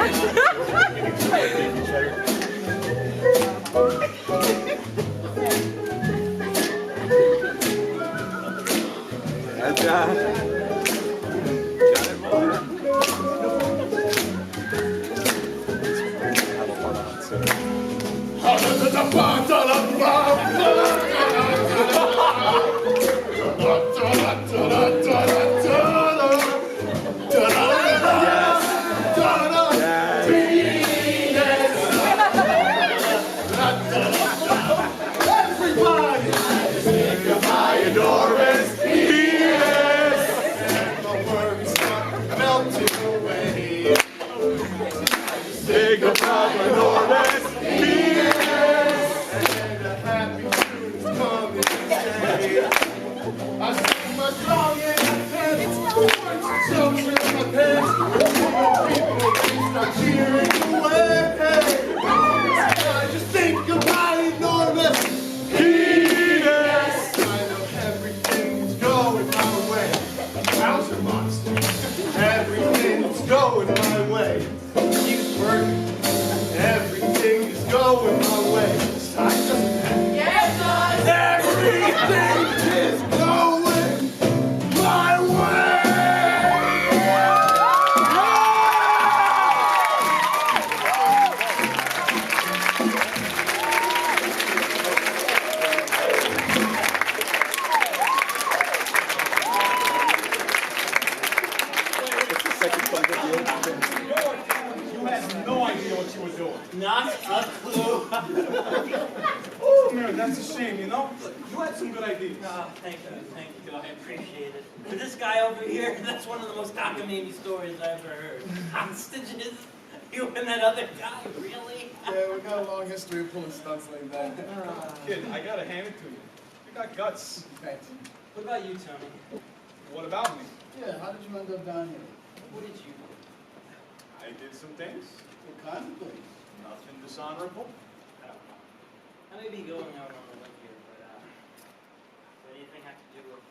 Everybody, think of my enormous penis. that's a shame, you know? Look, you had some good ideas. Oh, thank you, I appreciate it. But this guy over here, that's one of the most cockamamie stories I ever heard. Hostages? You and that other guy, really? Yeah, we got a long history of pulling stunts like that. Kid, I gotta hand it to you. You got guts. Thanks. What about you, Tony? What about me? Yeah, how did you end up down here? What did you do? I did some things. What kind of things? Nothing dishonorable. I don't know. I may be going out on a limb here, but anything I can do with...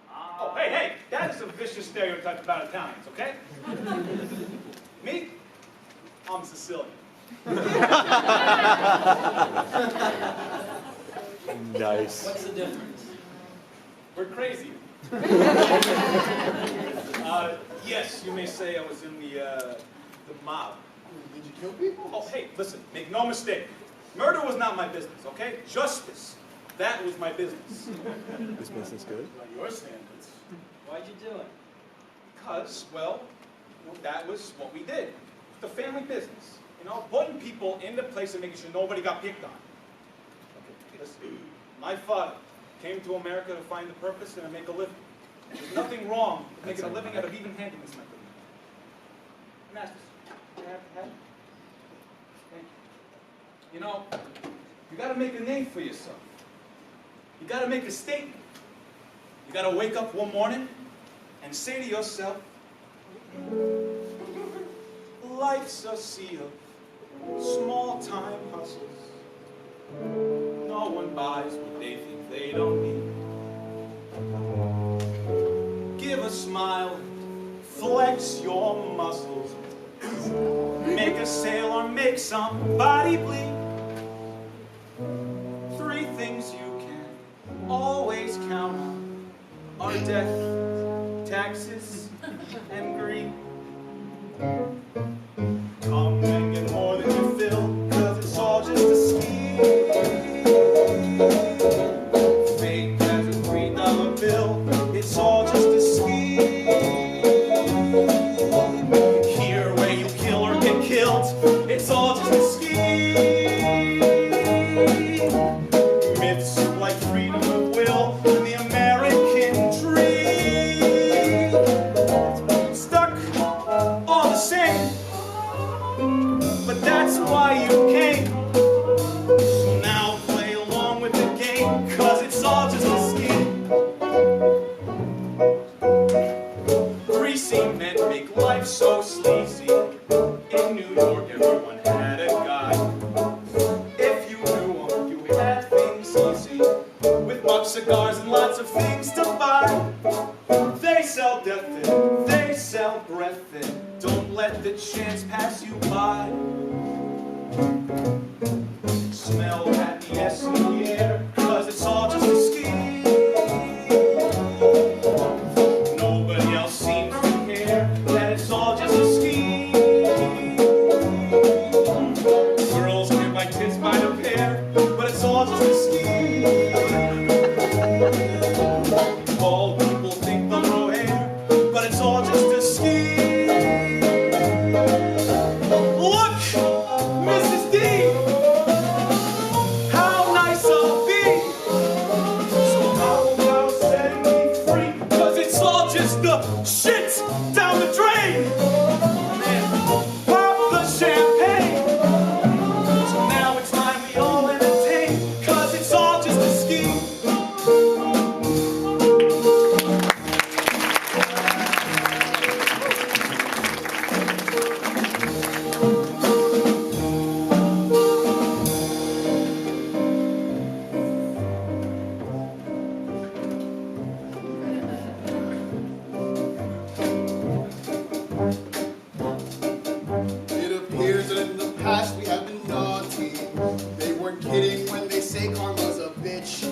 Oh, hey, that is a vicious stereotype about Italians, okay? Me? I'm Sicilian. Nice. What's the difference? We're crazy. Yes, you may say I was in the mob. Did you kill people? Oh, hey, listen, make no mistake. Murder was not my business, okay? Justice, that was my business. This business good? By your standards. Why'd you do it? Because, well, that was what we did. The family business. You know, putting people in the place and making sure nobody got picked on. Okay, listen, my father came to America to find the purpose and to make a living. There's nothing wrong with making a living out of even-handedness method. Masterson, can I have the hat? Thank you. You know, you gotta make a name for yourself. You gotta make a statement. You gotta wake up one morning and say to yourself, life's a sea of small-time hustles. No one buys what they think they don't need. Give a smile, flex your muscles. Make a sale or make somebody bleed. 3 things you can always count on are death, taxes, and greed. Come and get more than you fill, 'cause it's all just a scheme. Fake as a $3 bill, it's all just a scheme. Here where you kill or get killed, it's all just a scheme. Myths like freedom of will and the American dream. Stuck all the same, but that's why you came. So now play along with the game, 'cause it's all just a scheme. Greasy men make life so sleazy. In New York, everyone had a guy. If you knew him, you had things easy. With much cigars and lots of things to buy. They sell death and they sell breath and don't let the chance pass you by. Smell happiness in the air, 'cause it's all just a scheme. Nobody else seems to care that it's all just a scheme. Girls get my kids by the pair, but it's all just a scheme. Bald people think they'll grow hair, but it's all just a scheme. Look, Mrs. Deeb, how nice I'll be. So how about setting me free? 'Cause it's all just the shit down the drain. Man, pop the champagne. So now it's time we all entertain, 'cause it's all just a scheme. It appears that in the past we have been naughty. They weren't kidding when they say karma's a bitch.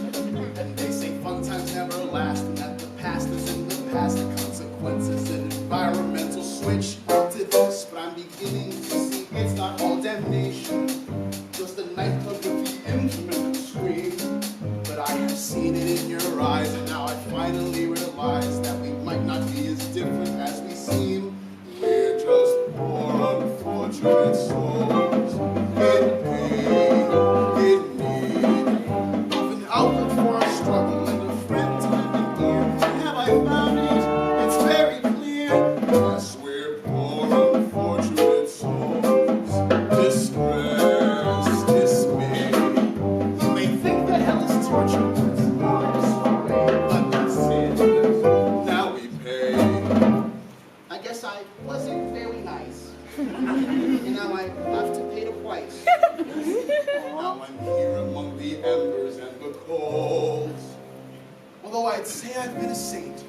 might say I've been a saint.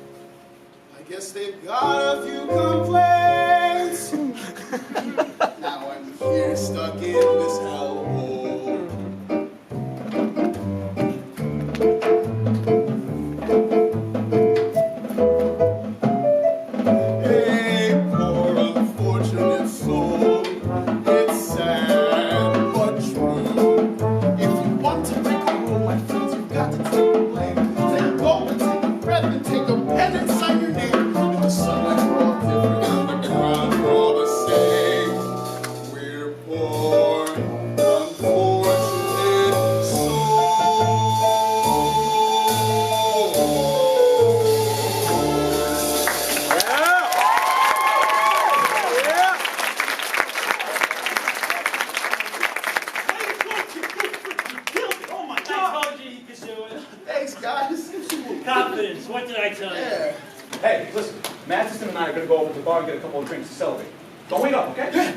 I guess they've got a few complaints. Now I'm here stuck in this hellhole. Hey, poor unfortunate soul. It's sad but true. If you want to break a rule, my friends, you've got to take the blame. Take a gulp and take a breath and take a pen and sign your name. In the sunlight we're all different, in the ground we're all the same. We're poor, unfortunate Oh my I God! told you you could do it. Thanks, guys. Confidence, what did I tell you? Yeah. Hey, listen, Masterson and I are going to go over to the bar and get a couple of drinks to celebrate. Don't wait up, okay?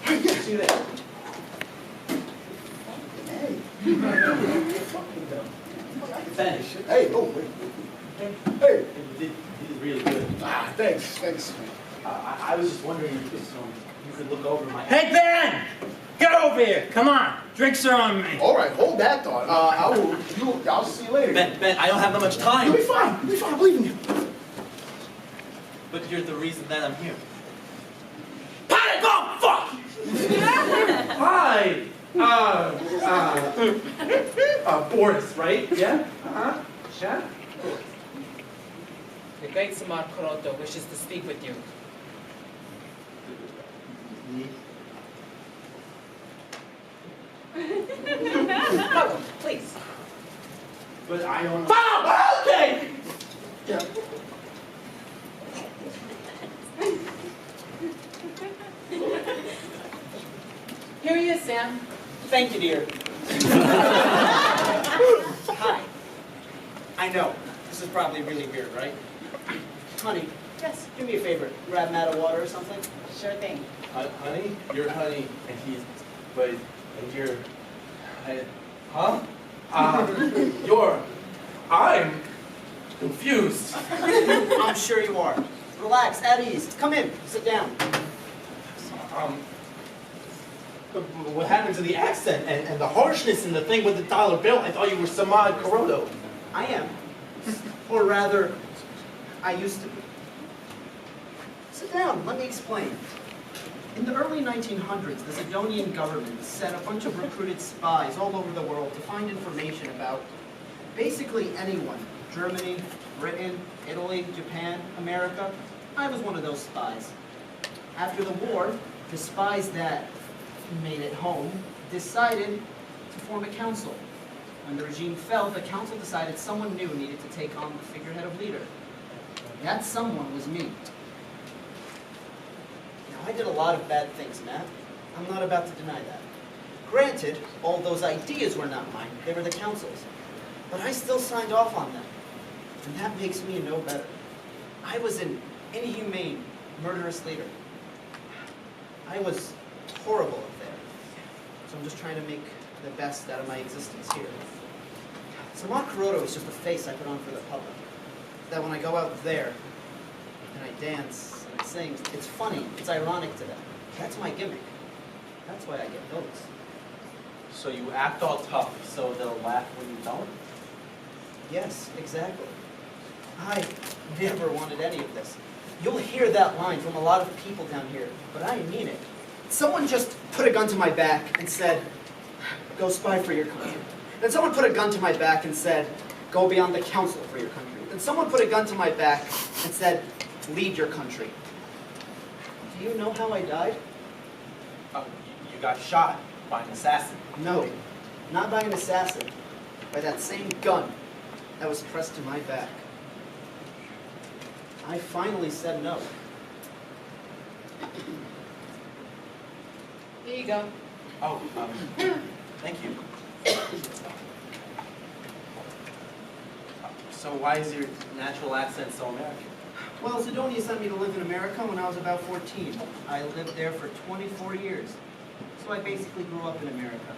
See you there. Bethany, Hey, oh, wait. Hey. you did really good. Ah, thanks. I was just wondering if you could look over my... Hey, Ben! Get over here! Come on! Drinks are on me! All right, hold that thought. I'll see you later. Ben, I don't have that much time. You'll be fine. You'll be fine. I believe in you. But you're the reason that I'm here. Pilinko! Fuck! Hi! Boris, right? Yeah? Uh-huh. Yeah? The great Samar Corotto wishes to speak with you. Follow, please. But I don't... Follow! Okay! Yeah. Here he is, Sam. Thank you, dear. Hi. I know, this is probably really weird, right? Honey, yes, do me a favor. Grab him out of water or something. Sure thing. Honey? You're honey, and he's... But... And you're... Huh? I'm confused. I'm sure you are. Relax, at ease. Come in, sit down. What happened to the accent and the harshness and the thing with the dollar bill? I thought you were Samad Corotto. I am. Or rather, I used to be. Sit down, let me explain. In the early 1900s, the Zidonian government sent a bunch of recruited spies all over the world to find information about basically anyone. Germany, Britain, Italy, Japan, America. I was one of those spies. After the war, the spies that made it home decided to form a council. When the regime fell, the council decided someone new needed to take on the figurehead of leader. That someone was me. Now, I did a lot of bad things, Matt. I'm not about to deny that. Granted, all those ideas were not mine, they were the council's. But I still signed off on them. And that makes me no better. I was an inhumane, murderous leader. I was horrible up there. So I'm just trying to make the best out of my existence here. Samar Corotto is just a face I put on for the public. That when I go out there, and I dance, and I sing, it's funny, it's ironic to them. That's my gimmick. That's why I get votes. So you act all tough so they'll laugh when you don't? Yes, exactly. I never wanted any of this. You'll hear that line from a lot of people down here, but I mean it. Someone just put a gun to my back and said, go spy for your country. Then someone put a gun to my back and said, go beyond the council for your country. Then someone put a gun to my back and said, lead your country. Do you know how I died? You got shot by an assassin. No, not by an assassin. By that same gun that was pressed to my back. I finally said no. Here you go. Oh, thank you. So why is your natural accent so American? Well, Sidonia sent me to live in America when I was about 14. I lived there for 24 years. So I basically grew up in America.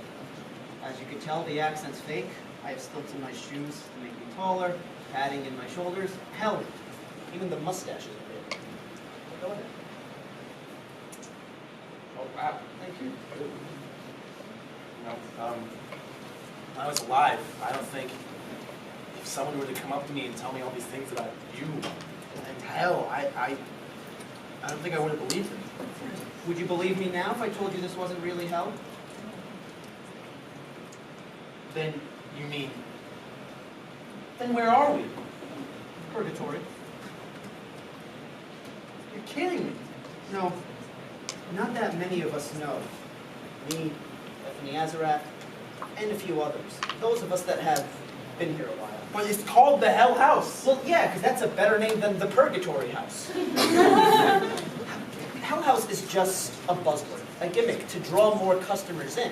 As you can tell, the accent's fake. I have stilts in my shoes to make me taller, padding in my shoulders. Hell, even the mustache is a bit. Go ahead. Oh, wow. Thank you. You know, when I was alive, I don't think if someone were to come up to me and tell me all these things about you and hell, I don't think I would have believed them. Would you believe me now if I told you this wasn't really hell? Then you mean, then where are we? Purgatory. You're kidding me. No, not that many of us know. Me, Bethany, Azarath, and a few others. Those of us that have been here a while. But it's called the Hell House. Well, yeah, because that's a better name than the Purgatory House. Hell House is just a buzzword, a gimmick to draw more customers in.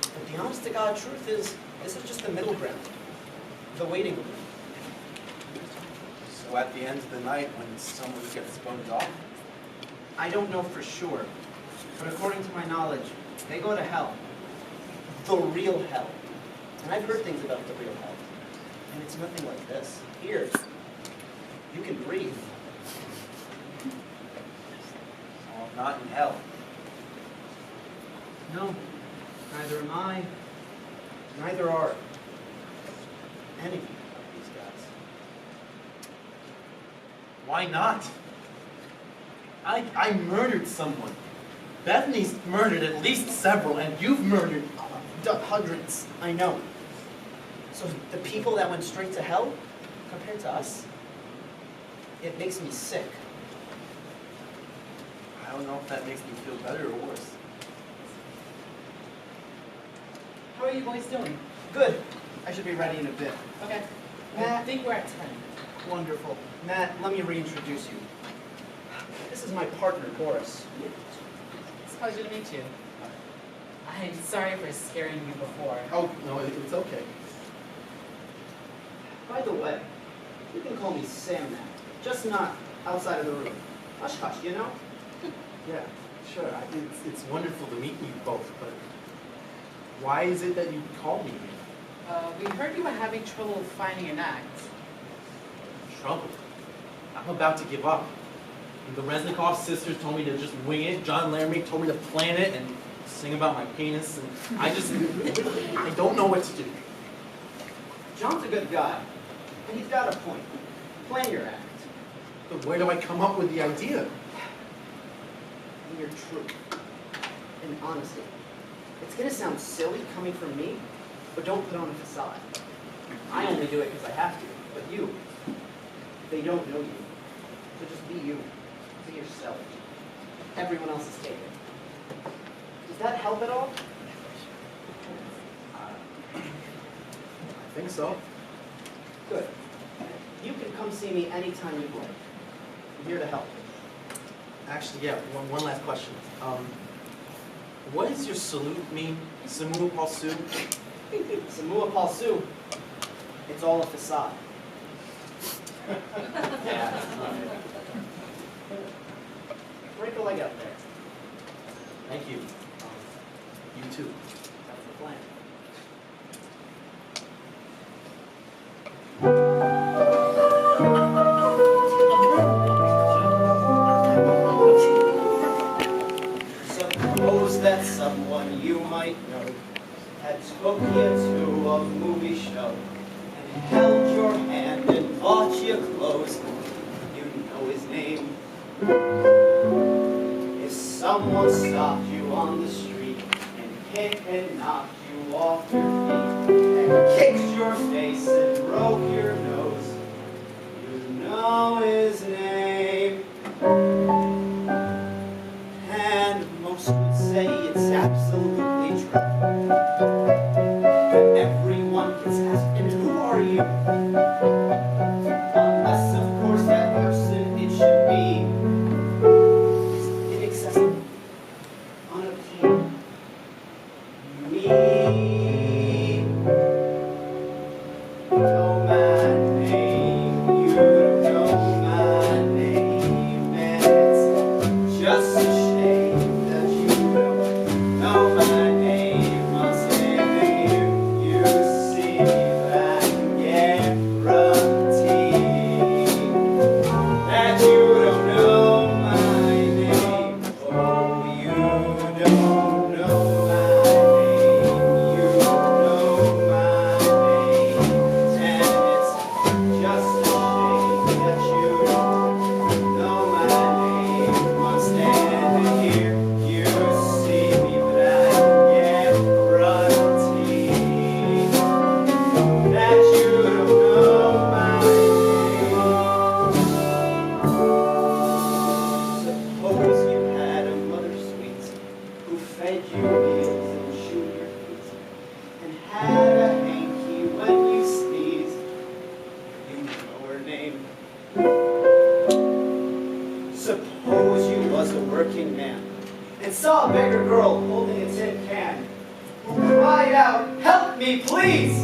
But the honest to God truth is, this is just the middle ground, the waiting room. So at the end of the night, when someone gets bumped off? I don't know for sure, but according to my knowledge, they go to hell. The real hell. And I've heard things about the real hell. And it's nothing like this. Here, you can breathe. Oh, not in hell. No, neither am I. Neither are any of these guys. Why not? I murdered someone. Bethany's murdered at least several, and you've murdered hundreds, I know. So the people that went straight to hell, compared to us, it makes me sick. I don't know if that makes me feel better or worse. How are you boys doing? Good. I should be ready in a bit. Okay. Matt, I think we're at 10. Wonderful. Matt, let me reintroduce you. This is my partner, Boris. It's a pleasure to meet you. I'm sorry for scaring you before. Oh, no, it's okay. By the way, you can call me Sam now, just not outside of the room. Hush hush, you know? Yeah, sure. It's wonderful to meet you both, but why is it that you called me here? We heard you were having trouble finding an act. Trouble? I'm about to give up. The Reznikov sisters told me to just wing it. John Laramie told me to plan it and sing about my penis, and I don't know what to do. John's a good guy, and he's got a point. Plan your act. But where do I come up with the idea? In your truth and honesty. It's gonna sound silly coming from me, but don't put on a facade. I only do it because I have to, but you, they don't know you. So just be you. Be yourself. Everyone else is taken. Does that help at all? I think so. Good. You can come see me anytime you'd like. I'm here to help. Actually, yeah, one last question. What does your salute mean? Samua Palsu? Samua Palsu. It's all a facade. Yeah. Break a leg out there. Thank you. You too. That's the plan. Suppose that someone you might know had took you to a movie show and held your hand and bought you clothes. You know his name. If someone stopped you on the street and hit and knocked you off your feet and kicked your face and broke your nose, you know his name. And most would say it's absolutely true. But everyone gets asked, and who are you? Unless, of course, that person it should be is inaccessible, unobtainable. Me. Know my name, you know my name, and it's just a shame that you don't know my name. I'll stand here, you see. A beggar girl holding a tin can. Cried out, "Help me, please!"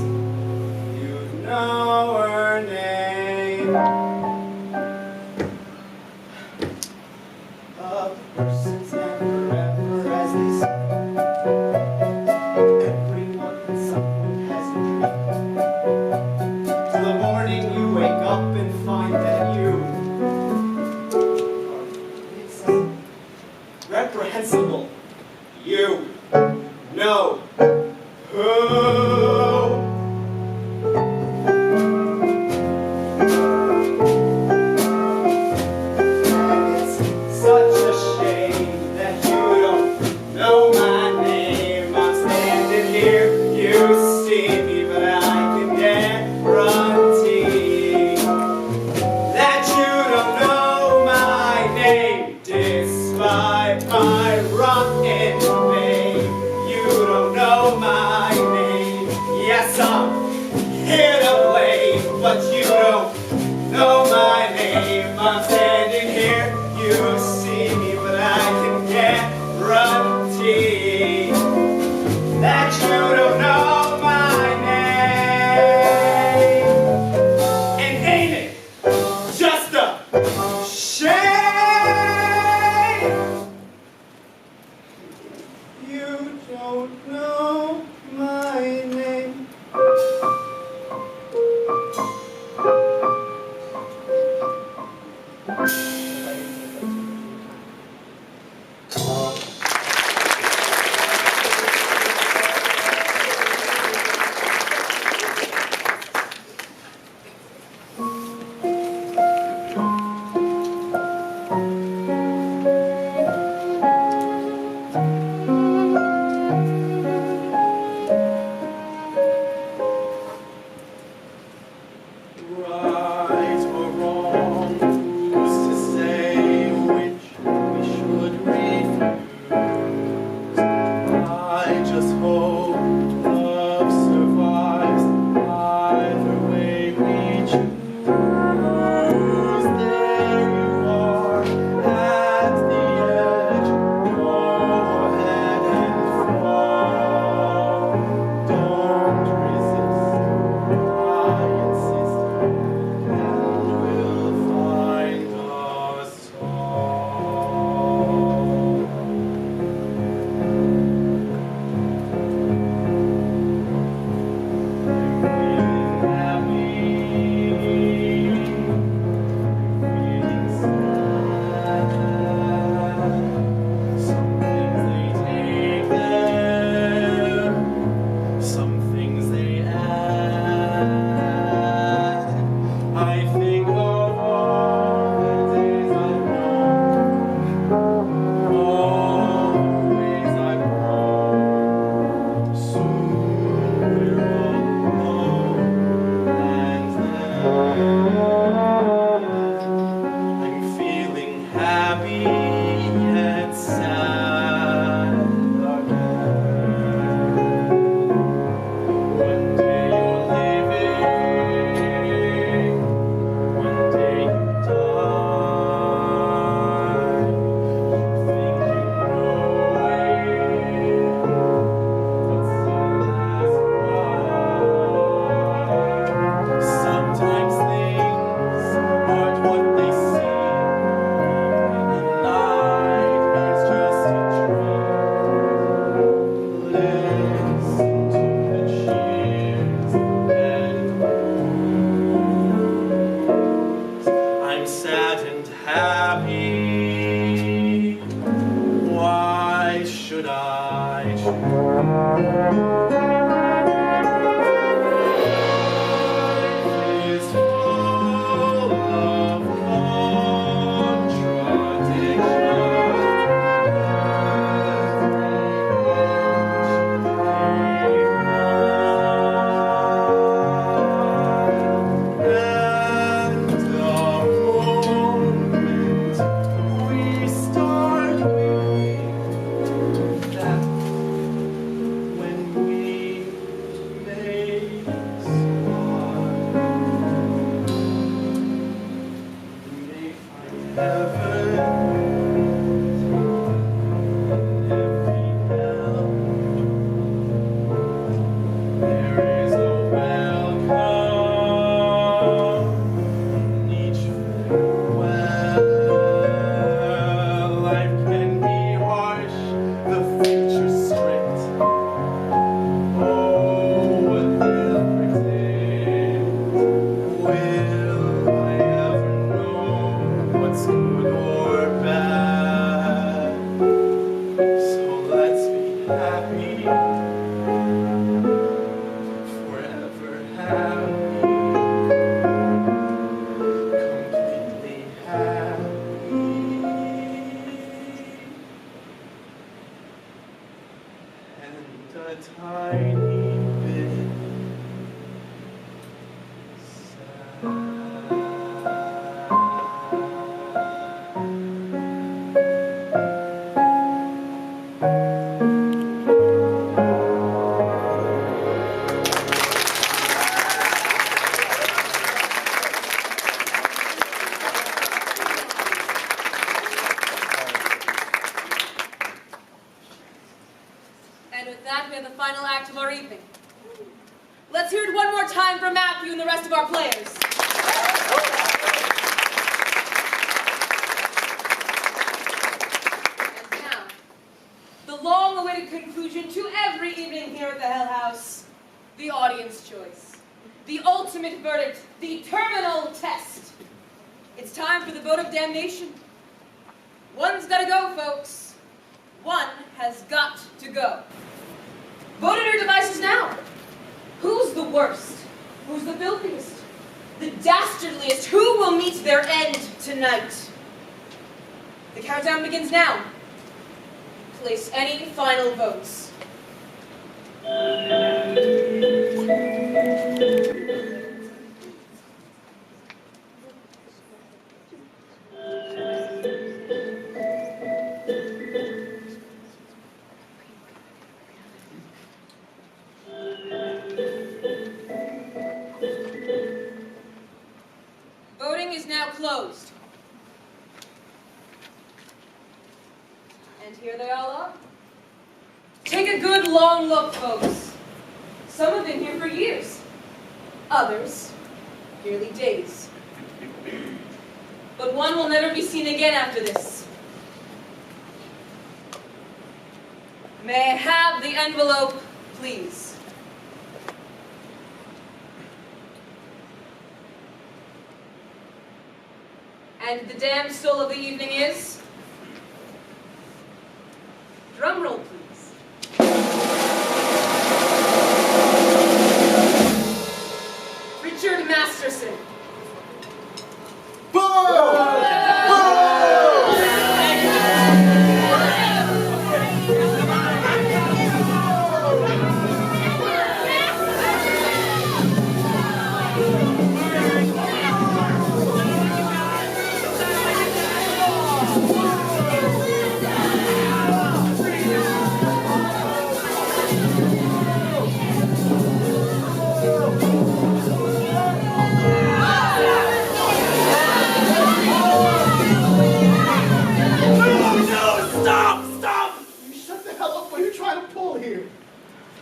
You know her name. A person's never ever as they say. Everyone and someone has a dream. Till the morning you wake up and find that you are reprehensible. You know who. Such a shame that you don't know my name. I'm standing here, you see me, but I can guarantee that you don't know my name, despite my rotten name. You don't know my name. Yes, I'm here to blame, but you don't know my name. I'm standing here. You see me, but I can guarantee that you don't know my name. And ain't it just a shame? You don't know my name. And with that, we have the final act of our evening. Let's hear it one more time from Matthew and the rest of our players. And now, the long-awaited conclusion to every evening here at the Hell House, the audience choice. The ultimate verdict, the terminal test. It's time for the vote of damnation. One's gotta go, folks. One has got to go. Vote on your devices now. Who's the worst? Who's the filthiest? The dastardliest? Who will meet their end tonight? The countdown begins now. Place any final votes. Voting is now closed. And here they all are. Take a good long look, folks. Some have been here for years. Others, merely days. But one will never be seen again after this. May I have the envelope, please? And the damned soul of the evening is... Drum roll, please. Richard Masterson.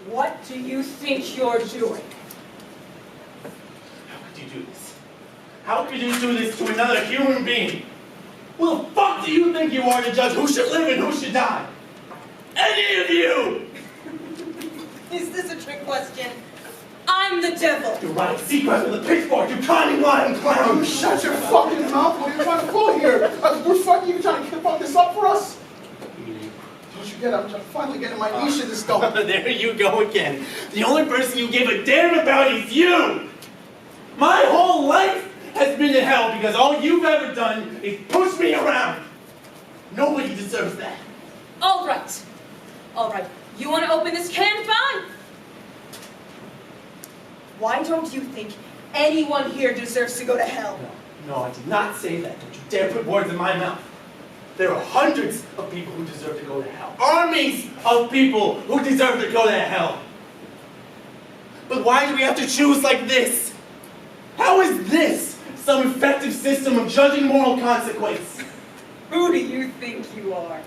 What do you think you're doing? How could you do this? How could you do this to another human being? Who the fuck do you think you are to judge who should live and who should die? Any of you! Is this a trick question? I'm the devil. You're running secrets with a pitchfork, you cunning lying clown! You shut your fucking mouth! What are you trying to pull here? We're fucking you trying to fuck this up for us? Don't you get up? I'm finally getting my niche in this stuff. There you go again. The only person you give a damn about is you! My whole life has been in hell because all you've ever done is push me around. Nobody deserves that. All right. All right. You want to open this can? Fine. Why don't you think anyone here deserves to go to hell? No, I did not say that. Don't you dare put words in my mouth. There are hundreds of people who deserve to go to hell. Armies of people who deserve to go to hell. But why do we have to choose like this? How is this some effective system of judging moral consequence? Who do you think you are?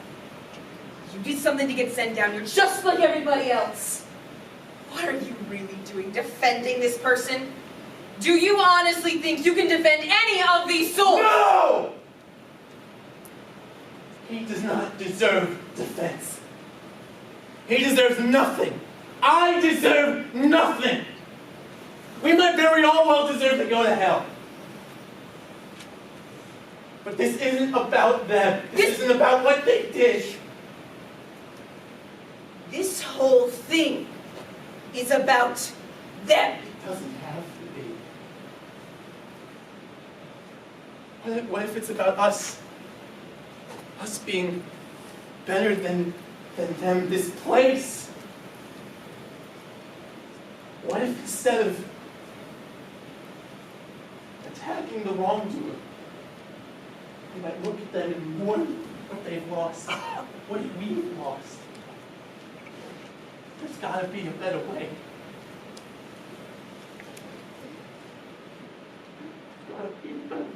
You did something to get sent down. You're just like everybody else. What are you really doing, defending this person? Do you honestly think you can defend any of these souls? No! He does not deserve defense. He deserves nothing. I deserve nothing. We might very all well deserve to go to hell. But this isn't about them. This isn't about what they did. This whole thing is about them. It doesn't have to be. What if it's about us? Us being better than them, this place? What if instead of attacking the wrongdoer. They might look at them and mourn what they've lost, what we've lost. There's gotta be a better way. There's gotta be a better way.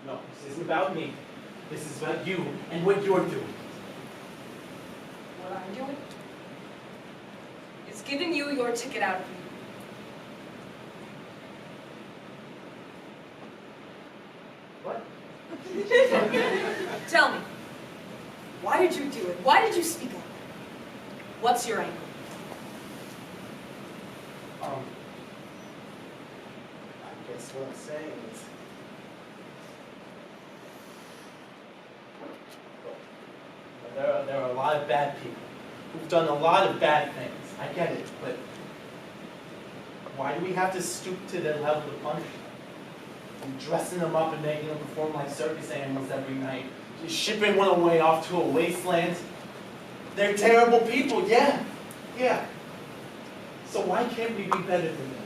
No, this isn't about me. This is about you and what you're doing. What I'm doing is giving you your ticket out of me. What? Tell me, why did you do it? Why did you speak up? What's your angle? I guess what I'm saying is, there are a lot of bad people who've done a lot of bad things. I get it, but why do we have to stoop to their level to punish them? And dressing them up and making them perform like circus animals every night, just shipping one away off to a wasteland. They're terrible people, yeah. So why can't we be better than them?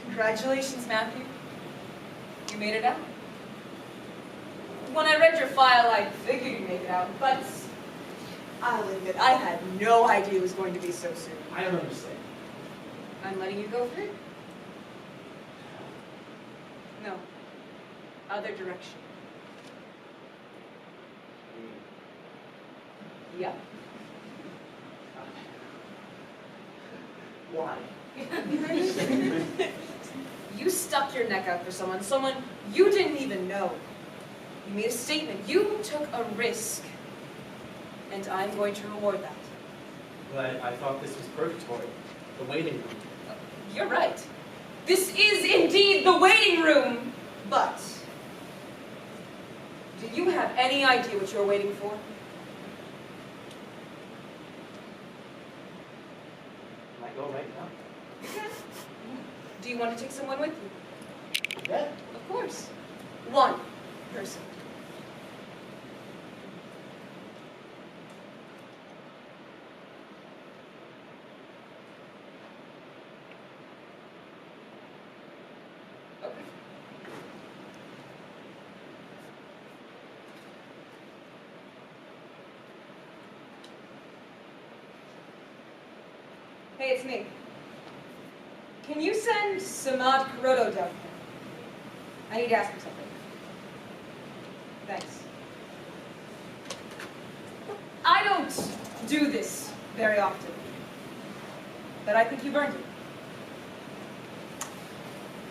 Congratulations, Matthew. You made it out. When I read your file, I figured you'd make it out, but I'll admit I had no idea it was going to be so soon. I don't understand. I'm letting you go free. No. Other direction. Yep. Why? You stuck your neck out for someone you didn't even know. You made a statement. You took a risk. And I'm going to reward that. But I thought this was purgatory, the waiting room. You're right. This is indeed the waiting room. But do you have any idea what you're waiting for? Can I go right now? Do you want to take someone with you? Yeah. Of course. One person. Okay. Hey, it's me. Can you send Samad Corotto down here? I need to ask him something. Thanks. I don't do this very often, but I think you've earned it.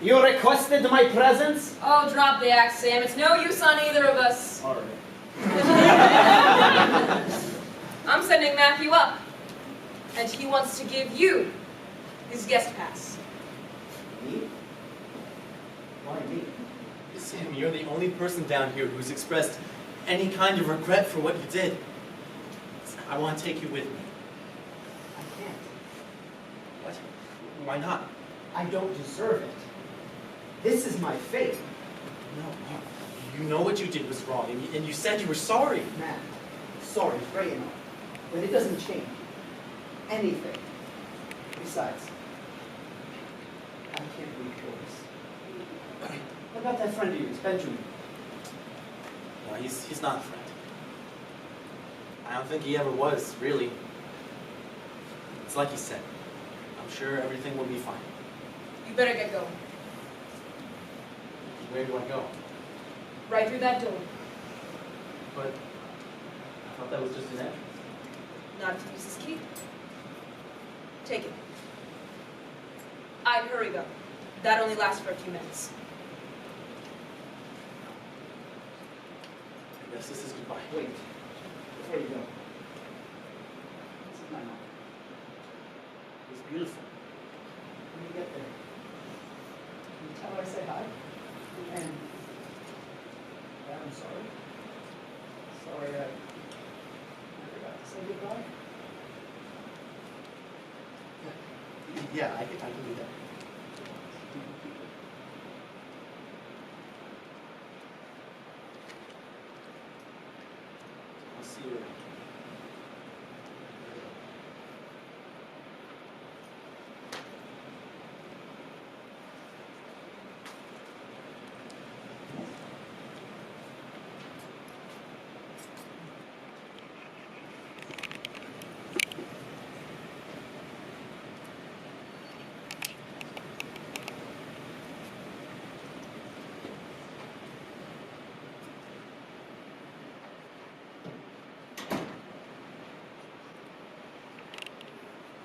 You requested my presence? Oh, drop the axe, Sam. It's no use on either of us. All right. I'm sending Matthew up, and he wants to give you his guest pass. Me? Why me? Sam, you're the only person down here who's expressed any kind of regret for what you did. I want to take you with me. I can't. What? Why not? I don't deserve it. This is my fate. No, you know what you did was wrong, and you said you were sorry. Matt, sorry, great enough. But it doesn't change. anything. Besides, I can't read Boris. What about that friend of yours, Benjamin? No, he's not a friend. I don't think he ever was, really. It's like he said. I'm sure everything will be fine. You better get going. Where do I go? Right through that door. But I thought that was just an entrance. Not if you use this key. Take it. I'd hurry though. That only lasts for a few minutes. I guess this is goodbye. Wait, before you go. This is my mom. It's beautiful. When you get there, can you tell her I say hi? And I'm sorry. Sorry I forgot to say goodbye. Yeah, I can do that. I'll see you around.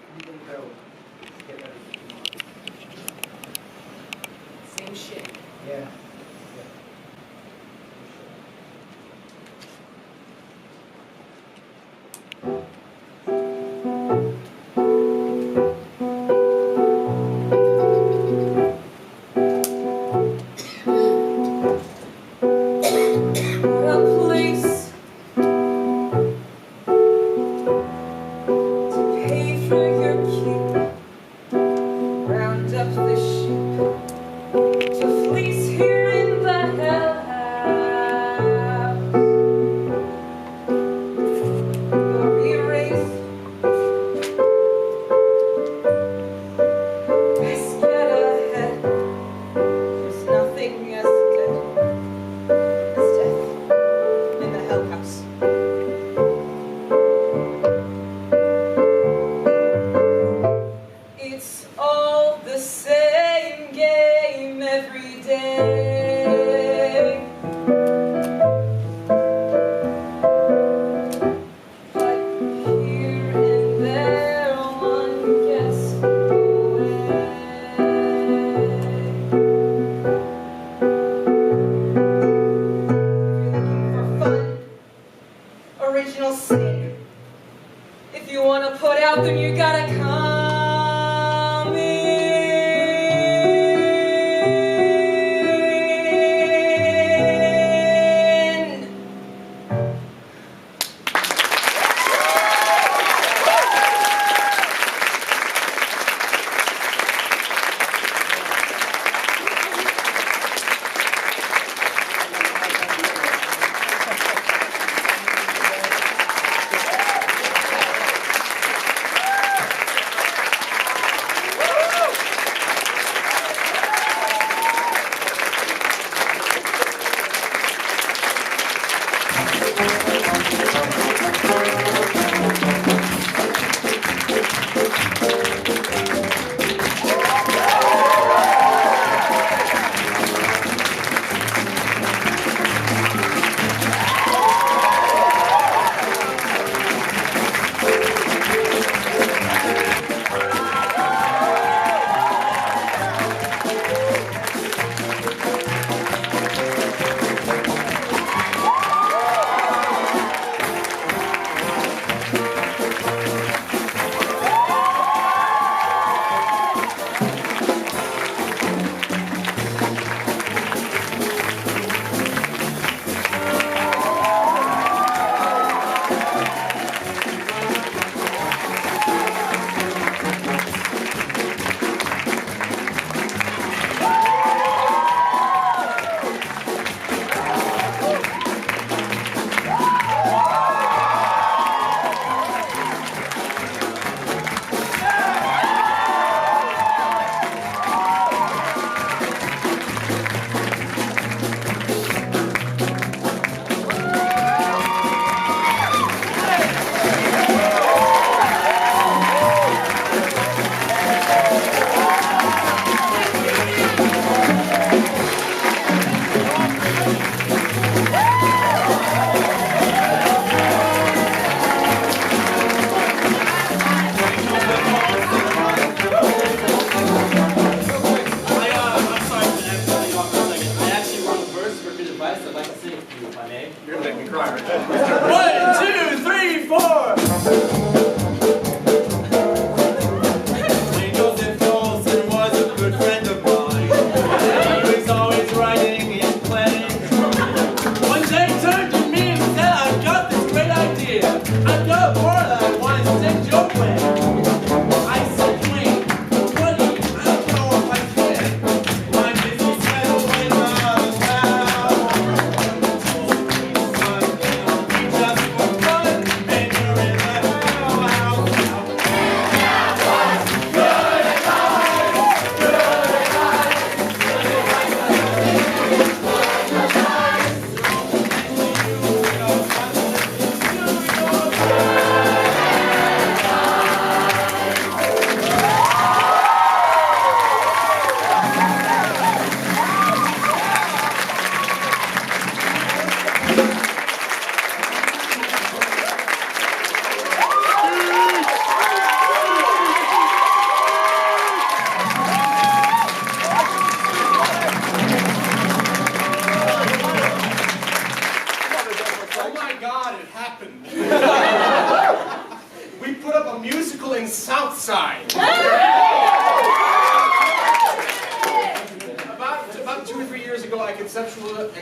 I'm gonna go get ready for tomorrow. Same shit. Yeah.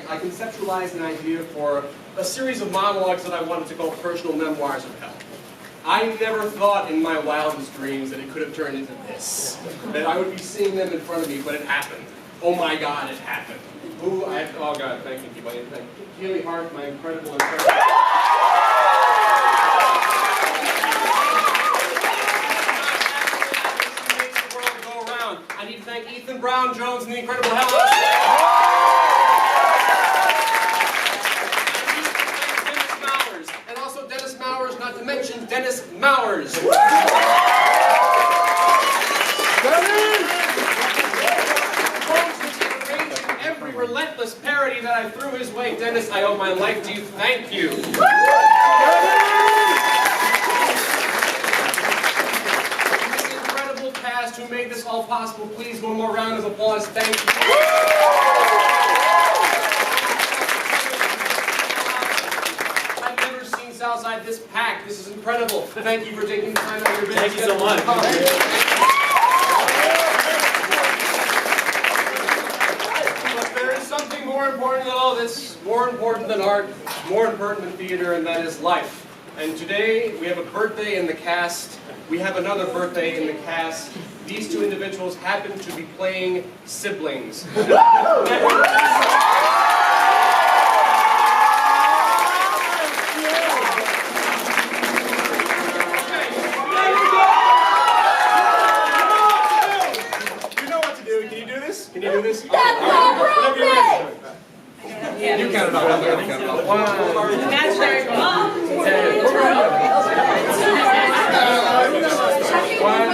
I conceptualized an idea for a series of monologues that I wanted to call Personal Memoirs of Hell. I never thought in my wildest dreams that it could have turned into this. That I would be seeing them in front of me, but it happened. Oh my God, it happened. Oh God, thank you, people. Thank you. Cayleigh, Hearth, my incredible. I need to thank Ethan Brown Jones and the Incredible Hell. Mowers, and also Dennis Mowers, not to mention Dennis Mowers. Every relentless parody that I threw his way, Dennis, I owe my life to you. Thank you. Who made this all possible. Please, one more round of applause. Thank you. I've never seen Southside this packed. This is incredible. Thank you for taking the time out of your business. Thank you so much. But there is something more important than all this, more important than art, more important than theater, and that is life. And today, we have a birthday in the cast. We have another birthday in the cast. These two individuals happen to be playing siblings. That's my birthday! You count it off. You count it off. 1.